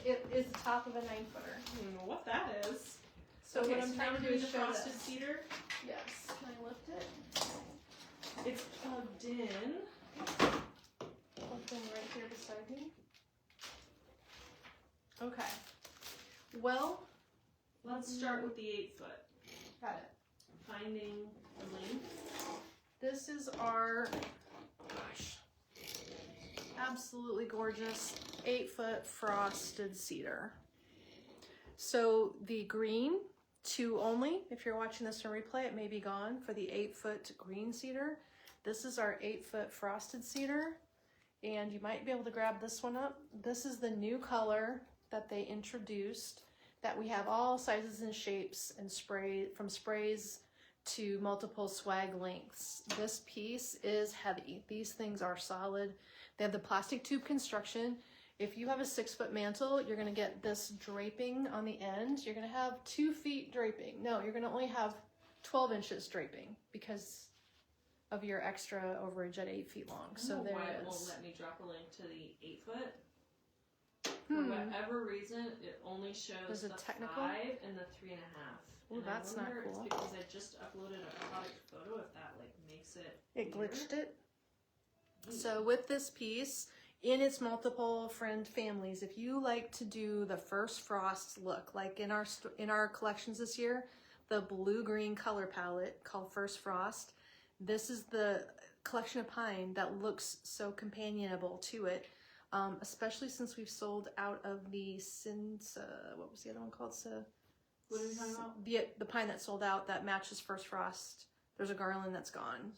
Speaker 1: It is the top of a 9-footer.
Speaker 2: I don't know what that is.
Speaker 1: So
Speaker 2: okay,
Speaker 1: what I'm trying to do is
Speaker 2: the
Speaker 1: show
Speaker 2: frosted
Speaker 1: this.
Speaker 2: cedar.
Speaker 1: Yes, can I lift it?
Speaker 2: It's plugged in.
Speaker 1: Plugged in right here beside me. Okay. Well,
Speaker 2: Let's start with the 8 foot.
Speaker 1: got it.
Speaker 2: Finding the length.
Speaker 1: This is our, gosh, absolutely gorgeous 8-foot frosted cedar. So the green, 2 only. If you're watching this in replay, it may be gone for the 8-foot green cedar. This is our 8-foot frosted cedar. And you might be able to grab this one up. This is the new color that they introduced, that we have all sizes and shapes and from sprays to multiple swag lengths. This piece is heavy. These things are solid. They have the plastic tube construction. If you have a 6-foot mantle, you're gonna get this draping on the end. You're gonna have 2 feet draping. No, you're gonna only have 12 inches draping because of your extra overage at 8 feet long. So there
Speaker 2: why
Speaker 1: it
Speaker 2: it
Speaker 1: is.
Speaker 2: won't let me drop a link to the 8 foot. For whatever reason, it only shows
Speaker 1: There's a
Speaker 2: the
Speaker 1: technical?
Speaker 2: 5 and the 3.5.
Speaker 1: Ooh, that's not cool.
Speaker 2: It's because I just uploaded a product photo. If that like makes it.
Speaker 1: It
Speaker 2: weird.
Speaker 1: glitched it. So with this piece, in its multiple friend families, if you like to do the first frost look, like in our collections this year, the blue-green color palette called First Frost, this is the collection of pine that looks so companionable to it, especially since we've sold out of the what was the other one called?
Speaker 2: What are we talking about?
Speaker 1: The pine that sold out that matches First Frost. There's a garland that's gone.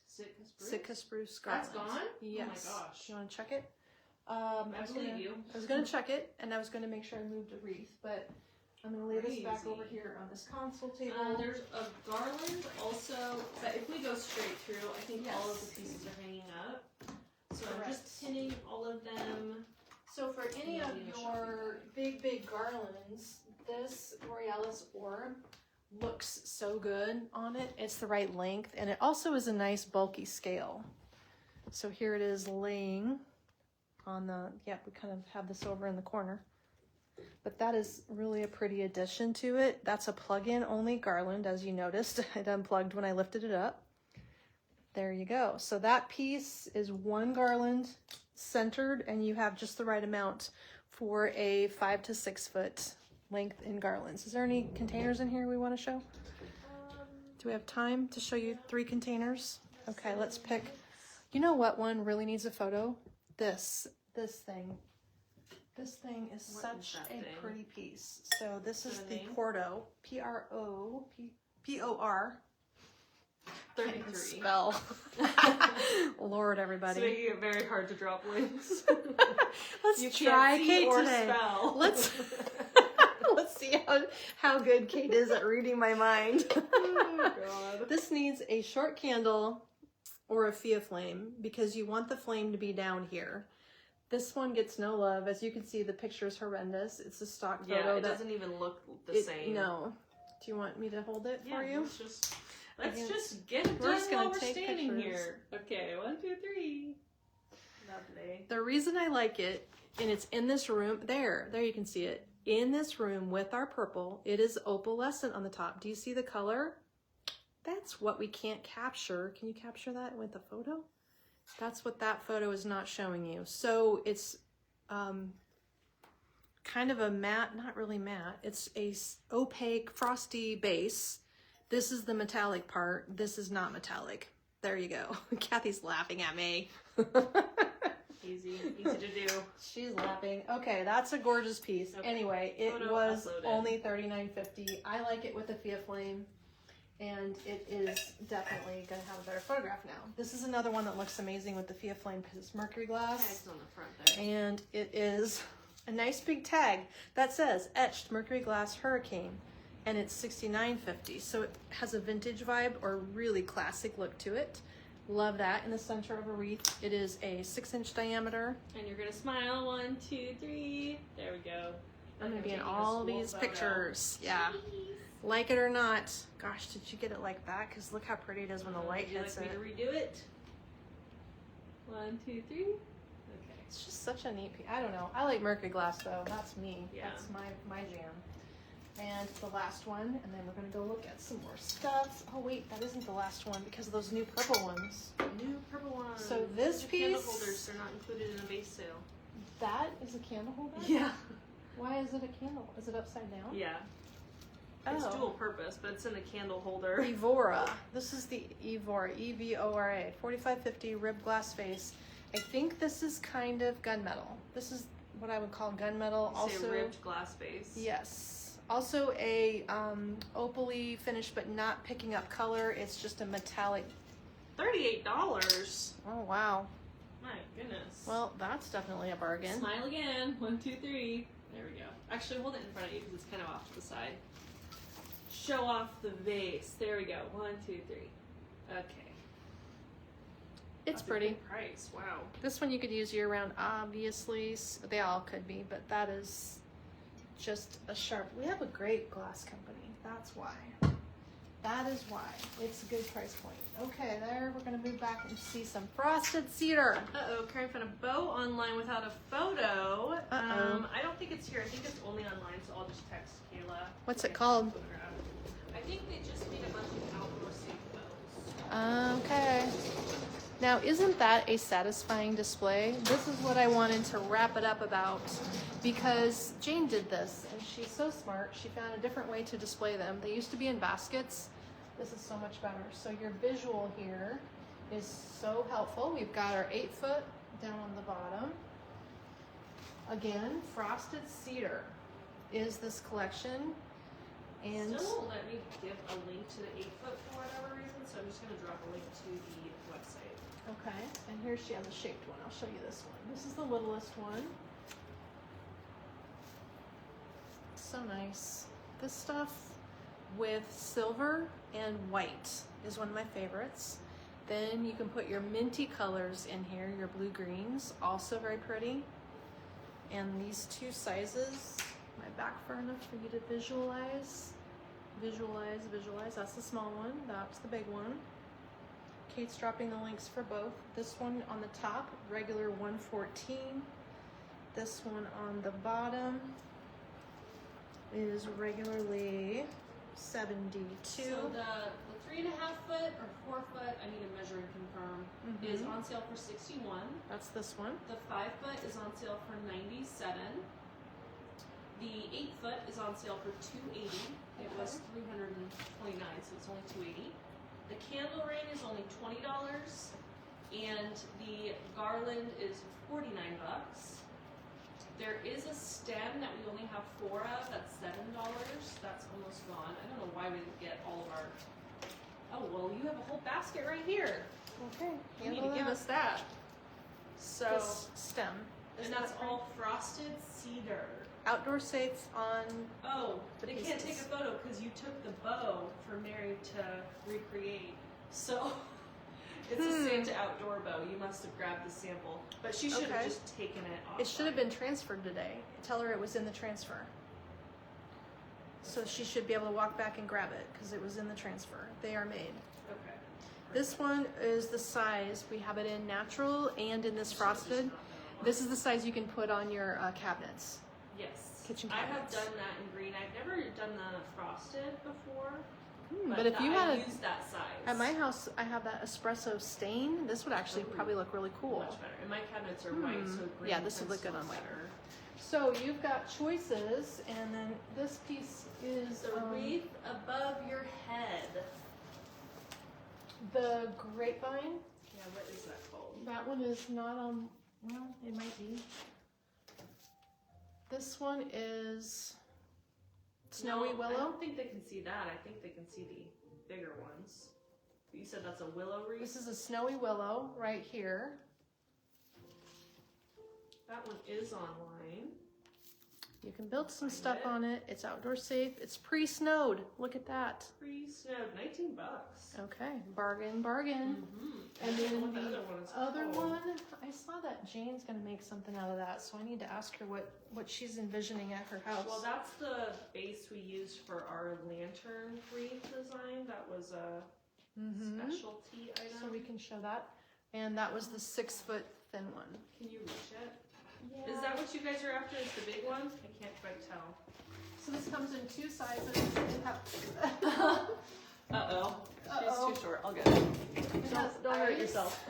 Speaker 2: Sitka spruce?
Speaker 1: Sitka spruce garland.
Speaker 2: That's gone?
Speaker 1: Yes.
Speaker 2: Oh my gosh.
Speaker 1: You want to check it?
Speaker 2: I believe you.
Speaker 1: I was going to check it, and I was going to make sure I moved a wreath, but I'm going to lay this back
Speaker 2: Crazy.
Speaker 1: over here on this console table.
Speaker 2: There's a garland also, but if we go straight through, I think all of the pieces are hanging up. So I'm just pinning all of them.
Speaker 1: So for any of your big garlands, this Borealis orb looks so good on it. It's the right length, and it also is a nice bulky scale. So here it is laying on the, we kind of have this over in the corner. But that is really a pretty addition to it. That's a plug-in only garland, as you noticed. It unplugged when I lifted it up. There you go. So that piece is 1 garland centered, and you have just the right amount for a 5 to 6 foot length in garlands. Is there any containers in here we want to show? Do we have time to show you 3 containers? Okay, let's pick. You know what one really needs a photo? This thing. This thing is such a pretty piece. So this is the Porto, P-R-O, P-O-R.
Speaker 2: 33.
Speaker 1: Spell. Lord, everybody.
Speaker 2: It's making it very hard to drop links.
Speaker 1: Let's try Kate today.
Speaker 2: Spell.
Speaker 1: Let's see how good Kate is at reading my mind.
Speaker 2: Oh God.
Speaker 1: This needs a short candle or a Fia flame because you want the flame to be down here. This one gets no love. As you can see, the picture is horrendous. It's a stock photo.
Speaker 2: Yeah, it doesn't even look the same.
Speaker 1: No. Do you want me to hold it for you?
Speaker 2: Let's just get it done while we're standing here. Okay, 1, 2, 3. Lovely.
Speaker 1: The reason I like it, and it's in this room, there you can see it. In this room with our purple, it is opalescent on the top. Do you see the color? That's what we can't capture. Can you capture that with a photo? That's what that photo is not showing you. So it's kind of a matte, not really matte. It's a opaque, frosty base. This is the metallic part. This is not metallic. There you go. Kathy's laughing at me.
Speaker 2: Easy to do.
Speaker 1: She's laughing. Okay, that's a gorgeous piece. Okay. Anyway, it was only $39.50. I like it with a Fia flame, and it is definitely going to have a better photograph now. This is another one that looks amazing with the Fia flame because it's mercury glass.
Speaker 2: Tags on the front there.
Speaker 1: And it is a nice big tag that says etched mercury glass hurricane, and it's $69.50. So it has a vintage vibe or really classic look to it. Love that. In the center of a wreath, it is a 6-inch diameter.
Speaker 2: And you're gonna smile. 1, 2, 3. There we go.
Speaker 1: I'm gonna be in all these pictures. Yeah. Like it or not. Gosh, did you get it like that? Because look how pretty it is when the light hits it.
Speaker 2: Would you like me to redo it? 1, 2, 3. Okay.
Speaker 1: It's just such a neat piece. I don't know. I like mercury glass though. That's me.
Speaker 2: Yeah.
Speaker 1: That's my jam. And the last one, and then we're gonna go look at some more stuff. Oh wait, that isn't the last one because of those new purple ones.
Speaker 2: New purple ones.
Speaker 1: So this piece,
Speaker 2: candle holders, they're not included in a base sale.
Speaker 1: that is a candle holder?
Speaker 2: Yeah.
Speaker 1: Why is it a candle? Is it upside down?
Speaker 2: Yeah. It's dual purpose, but it's in a candle holder.
Speaker 1: Evora. This is the Evora, E-V-O-R-A, 4550 ribbed glass face. I think this is kind of gunmetal. This is what I would call gunmetal. Also,
Speaker 2: ribbed glass base.
Speaker 1: Yes. Also a opally finish, but not picking up color. It's just a metallic.
Speaker 2: $38.
Speaker 1: Oh wow.
Speaker 2: My goodness.
Speaker 1: Well, that's definitely a bargain.
Speaker 2: Smile again. 1, 2, 3. There we go. Actually, hold it in front of you because it's kind of off to the side. Show off the vase. There we go. 1, 2, 3. Okay.
Speaker 1: It's
Speaker 2: That's
Speaker 1: pretty.
Speaker 2: A good price. Wow.
Speaker 1: This one you could use year round, obviously. They all could be, but that is just a sharp. We have a great glass company. That's why. That is why. It's a good price point. Okay, there. We're going to move back and see some frosted cedar.
Speaker 2: Uh-oh, Karen found a bow online without a photo.
Speaker 1: Uh-oh.
Speaker 2: I don't think it's here. I think it's only online, so I'll just text Kayla.
Speaker 1: What's it called?
Speaker 2: I think they just made a bunch of outdoor safe bows.
Speaker 1: Okay. Now, isn't that a satisfying display? This is what I wanted to wrap it up about because Jane did this and she's so smart. She found a different way to display them. They used to be in baskets. This is so much better. So your visual here is so helpful. We've got our 8-foot down on the bottom. Again, frosted cedar is this collection. And
Speaker 2: still won't let me give a link to the 8-foot for whatever reason, so I'm just going to drop a link to the website.
Speaker 1: okay, and here she has a shaped one. I'll show you this one. This is the littlest one. So nice. This stuff with silver and white is one of my favorites. Then you can put your minty colors in here, your blue greens, also very pretty. And these two sizes, my back far enough for you to visualize. Visualize. That's the small one, that's the big one. Kate's dropping the links for both. This one on the top, regular 114. This one on the bottom is regularly 72.
Speaker 2: So the 3.5 foot or 4 foot, I need to measure and confirm, is on sale for $61.
Speaker 1: That's this one.
Speaker 2: The 5 foot is on sale for $97. The 8 foot is on sale for $280. It was $329, so it's only $280. The candle ring is only $20, and the garland is $49. There is a stem that we only have 4 of. That's $7. That's almost gone. I don't know why we didn't get all of our. Oh well, you have a whole basket right here.
Speaker 1: Okay.
Speaker 2: You need to give us that. So,
Speaker 1: this stem.
Speaker 2: and that's all frosted cedar.
Speaker 1: Outdoor safe on.
Speaker 2: Oh,
Speaker 1: The
Speaker 2: they can't take
Speaker 1: pieces.
Speaker 2: a photo because you took the bow for Mary to recreate. So it's a Santa outdoor bow. You must have grabbed the sample, but she should have
Speaker 1: Okay.
Speaker 2: just taken it off.
Speaker 1: It should have been transferred today. Tell her it was in the transfer. So she should be able to walk back and grab it because it was in the transfer. They are made.
Speaker 2: Okay.
Speaker 1: This one is the size. We have it in natural and in this frosted. This is the size you can put on your cabinets.
Speaker 2: Yes.
Speaker 1: Kitchen
Speaker 2: I have
Speaker 1: cabinets.
Speaker 2: done that in green. I've never done the frosted before.
Speaker 1: But if you
Speaker 2: I
Speaker 1: had
Speaker 2: used that size.
Speaker 1: at my house, I have that espresso stain. This would actually probably look really cool.
Speaker 2: Much better. And my cabinets are white, so green.
Speaker 1: Yeah, this would look good on white. So you've got choices, and then this piece is
Speaker 2: The wreath above your head.
Speaker 1: the grapevine.
Speaker 2: Yeah, what is that called?
Speaker 1: That one is not on. Well, it might be. This one is snowy
Speaker 2: No, I
Speaker 1: willow.
Speaker 2: don't think they can see that. I think they can see the bigger ones. You said that's a willow wreath?
Speaker 1: This is a snowy willow right here.
Speaker 2: That one is online.
Speaker 1: You can build some stuff on it. It's outdoor safe. It's pre-snowed. Look at that.
Speaker 2: Pre-snowed, $19.
Speaker 1: Okay, bargain.
Speaker 2: Mm-hmm.
Speaker 1: And then
Speaker 2: what the
Speaker 1: the
Speaker 2: other
Speaker 1: other one, I saw that Jane's gonna make something out of that, so I need to ask her what she's envisioning at her house.
Speaker 2: Well, that's the base we used for our lantern wreath design. That was a specialty item.
Speaker 1: So we can show that. And that was the 6-foot thin one.
Speaker 2: Can you reach it? Yeah. Is that what you guys are after? Is the big one? I can't quite tell.
Speaker 1: So this comes in 2 sizes. It
Speaker 2: Uh-oh. She's too short. I'll get it. Don't hurt yourself.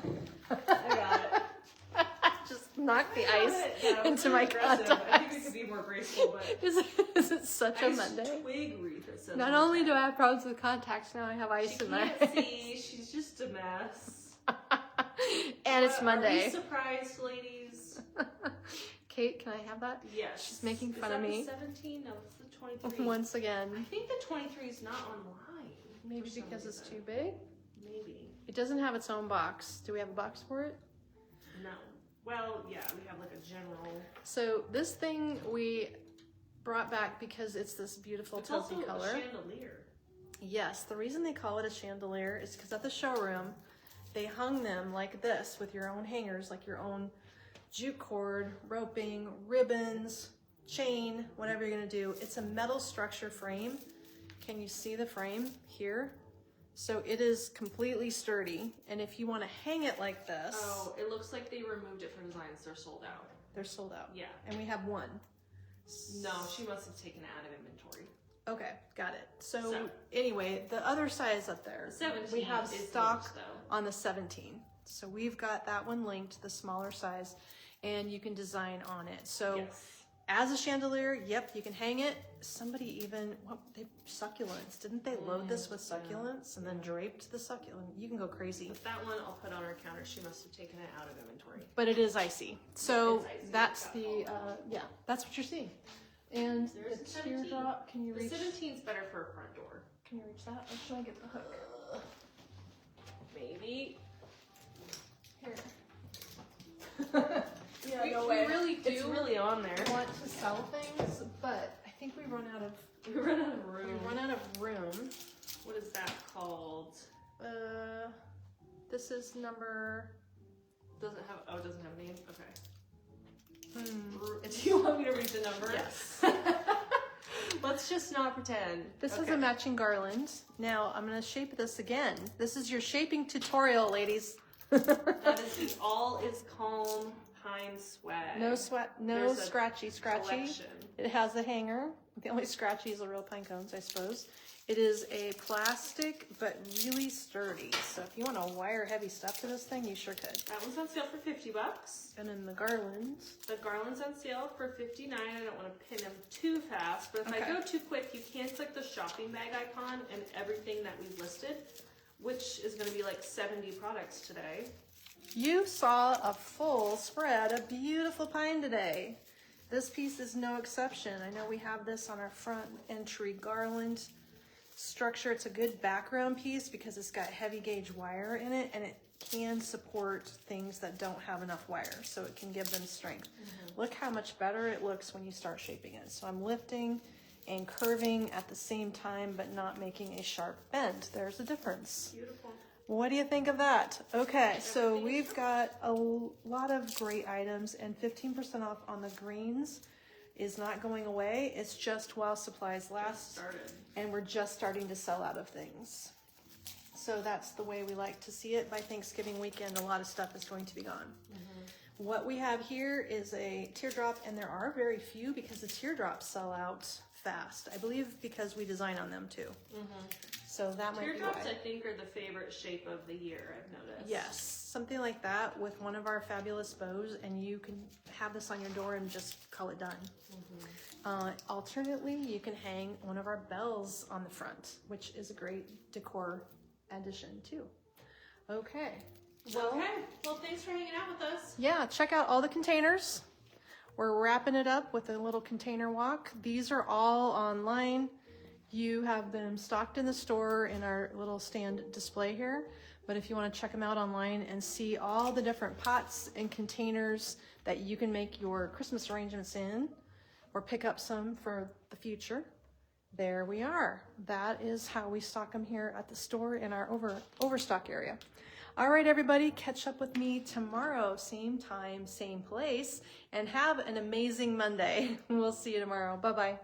Speaker 2: I got it.
Speaker 1: Just knock the ice
Speaker 2: Yeah,
Speaker 1: into my
Speaker 2: aggressive.
Speaker 1: contacts.
Speaker 2: I think we could be more graceful, but
Speaker 1: Is it such a
Speaker 2: ice
Speaker 1: Monday?
Speaker 2: twig wreath, it says
Speaker 1: Not
Speaker 2: on the
Speaker 1: only
Speaker 2: back.
Speaker 1: do I have problems with contacts, now I have ice
Speaker 2: She
Speaker 1: in my
Speaker 2: can't
Speaker 1: eyes.
Speaker 2: see. She's just a mess.
Speaker 1: And it's
Speaker 2: Are
Speaker 1: Monday.
Speaker 2: we surprised, ladies?
Speaker 1: Kate, can I have that?
Speaker 2: Yes.
Speaker 1: She's making fun
Speaker 2: is
Speaker 1: of
Speaker 2: that
Speaker 1: me.
Speaker 2: The 17? No, it's the 23.
Speaker 1: Once
Speaker 2: I
Speaker 1: again.
Speaker 2: think the 23 is not online.
Speaker 1: Maybe
Speaker 2: for some
Speaker 1: because it's
Speaker 2: reason.
Speaker 1: too big?
Speaker 2: Maybe.
Speaker 1: It doesn't have its own box. Do we have a box for it?
Speaker 2: No. Well, yeah, we have like a general.
Speaker 1: So this thing we brought back because it's this beautiful
Speaker 2: It's
Speaker 1: taupey
Speaker 2: also
Speaker 1: color.
Speaker 2: a chandelier.
Speaker 1: Yes, the reason they call it a chandelier is because at the showroom, they hung them like this with your own hangers, like your own jute cord, roping, ribbons, chain, whatever you're gonna do. It's a metal structure frame. Can you see the frame here? So it is completely sturdy. And if you wanna hang it like this,
Speaker 2: Oh, it looks like they removed it from designs. They're sold out.
Speaker 1: they're sold out.
Speaker 2: Yeah.
Speaker 1: And we have one.
Speaker 2: No, she must have taken it out of inventory.
Speaker 1: Okay, got it. So
Speaker 2: So-
Speaker 1: anyway, the other size up there,
Speaker 2: The 17
Speaker 1: we have
Speaker 2: is
Speaker 1: stock
Speaker 2: linked, though.
Speaker 1: on the 17. So we've got that one linked, the smaller size, and you can design on it. So
Speaker 2: Yes.
Speaker 1: as a chandelier, yep, you can hang it. Somebody even, succulents. Didn't they load this with succulents and then draped the succulent? You can go crazy.
Speaker 2: But that one I'll put on her counter. She must have taken it out of inventory.
Speaker 1: But it is icy. So
Speaker 2: It's icy.
Speaker 1: that's
Speaker 2: Got
Speaker 1: the,
Speaker 2: all that.
Speaker 1: yeah, that's what you're seeing. And
Speaker 2: There's
Speaker 1: the
Speaker 2: the 17.
Speaker 1: teardrop, can you
Speaker 2: The
Speaker 1: reach?
Speaker 2: 17 is better for a front door.
Speaker 1: Can you reach that? Or should I get the hook?
Speaker 2: Maybe.
Speaker 1: Here.
Speaker 2: Yeah,
Speaker 1: we really do
Speaker 2: It's really on there.
Speaker 1: want to sell things, but I think we run out of
Speaker 2: We run out of room.
Speaker 1: room.
Speaker 2: What is that called?
Speaker 1: This is number.
Speaker 2: Doesn't have. Oh, it doesn't have a name. Okay.
Speaker 1: Hmm.
Speaker 2: Do you want me to read the number?
Speaker 1: Yes.
Speaker 2: Let's just not pretend.
Speaker 1: This
Speaker 2: Okay.
Speaker 1: is a matching garland. Now I'm gonna shape this again. This is your shaping tutorial, ladies.
Speaker 2: That is the All Is Calm Pine Swag.
Speaker 1: No sweat, no
Speaker 2: There's a
Speaker 1: scratchy.
Speaker 2: collection.
Speaker 1: It has a hanger. The only scratchy is the real pine cones, I suppose. It is a plastic, but really sturdy. So if you want to wire heavy stuff to this thing, you sure could.
Speaker 2: That one's on sale for $50.
Speaker 1: And then the garlands.
Speaker 2: The garland's on sale for $59. I don't want to pin them too fast, but if
Speaker 1: Okay.
Speaker 2: I go too quick, you can click the shopping bag icon and everything that we've listed, which is going to be like 70 products today.
Speaker 1: You saw a full spread of beautiful pine today. This piece is no exception. I know we have this on our front entry garland structure. It's a good background piece because it's got heavy gauge wire in it, and it can support things that don't have enough wire, so it can give them strength. Look how much better it looks when you start shaping it. So I'm lifting and curving at the same time, but not making a sharp bend. There's a difference.
Speaker 2: Beautiful.
Speaker 1: What do you think of that? Okay, so we've got a lot of great items, and 15% off on the greens is not going away. It's just while supplies last,
Speaker 2: Started.
Speaker 1: and we're just starting to sell out of things. So that's the way we like to see it. By Thanksgiving weekend, a lot of stuff is going to be gone. What we have here is a teardrop, and there are very few because the teardrops sell out fast. I believe because we design on them too. So that might be
Speaker 2: Teardrops,
Speaker 1: why.
Speaker 2: I think, are the favorite shape of the year, I've noticed.
Speaker 1: Yes, something like that with one of our fabulous bows, and you can have this on your door and just call it done. Alternately, you can hang one of our bells on the front, which is a great decor addition too. Okay.
Speaker 2: Okay. Well, thanks for hanging out with us.
Speaker 1: Yeah, check out all the containers. We're wrapping it up with a little container walk. These are all online. You have them stocked in the store in our little stand display here. But if you want to check them out online and see all the different pots and containers that you can make your Christmas arrangements in, or pick up some for the future, there we are. That is how we stock them here at the store in our overstock area. All right, everybody, catch up with me tomorrow, same time, same place, and have an amazing Monday. We'll see you tomorrow. Bye-bye.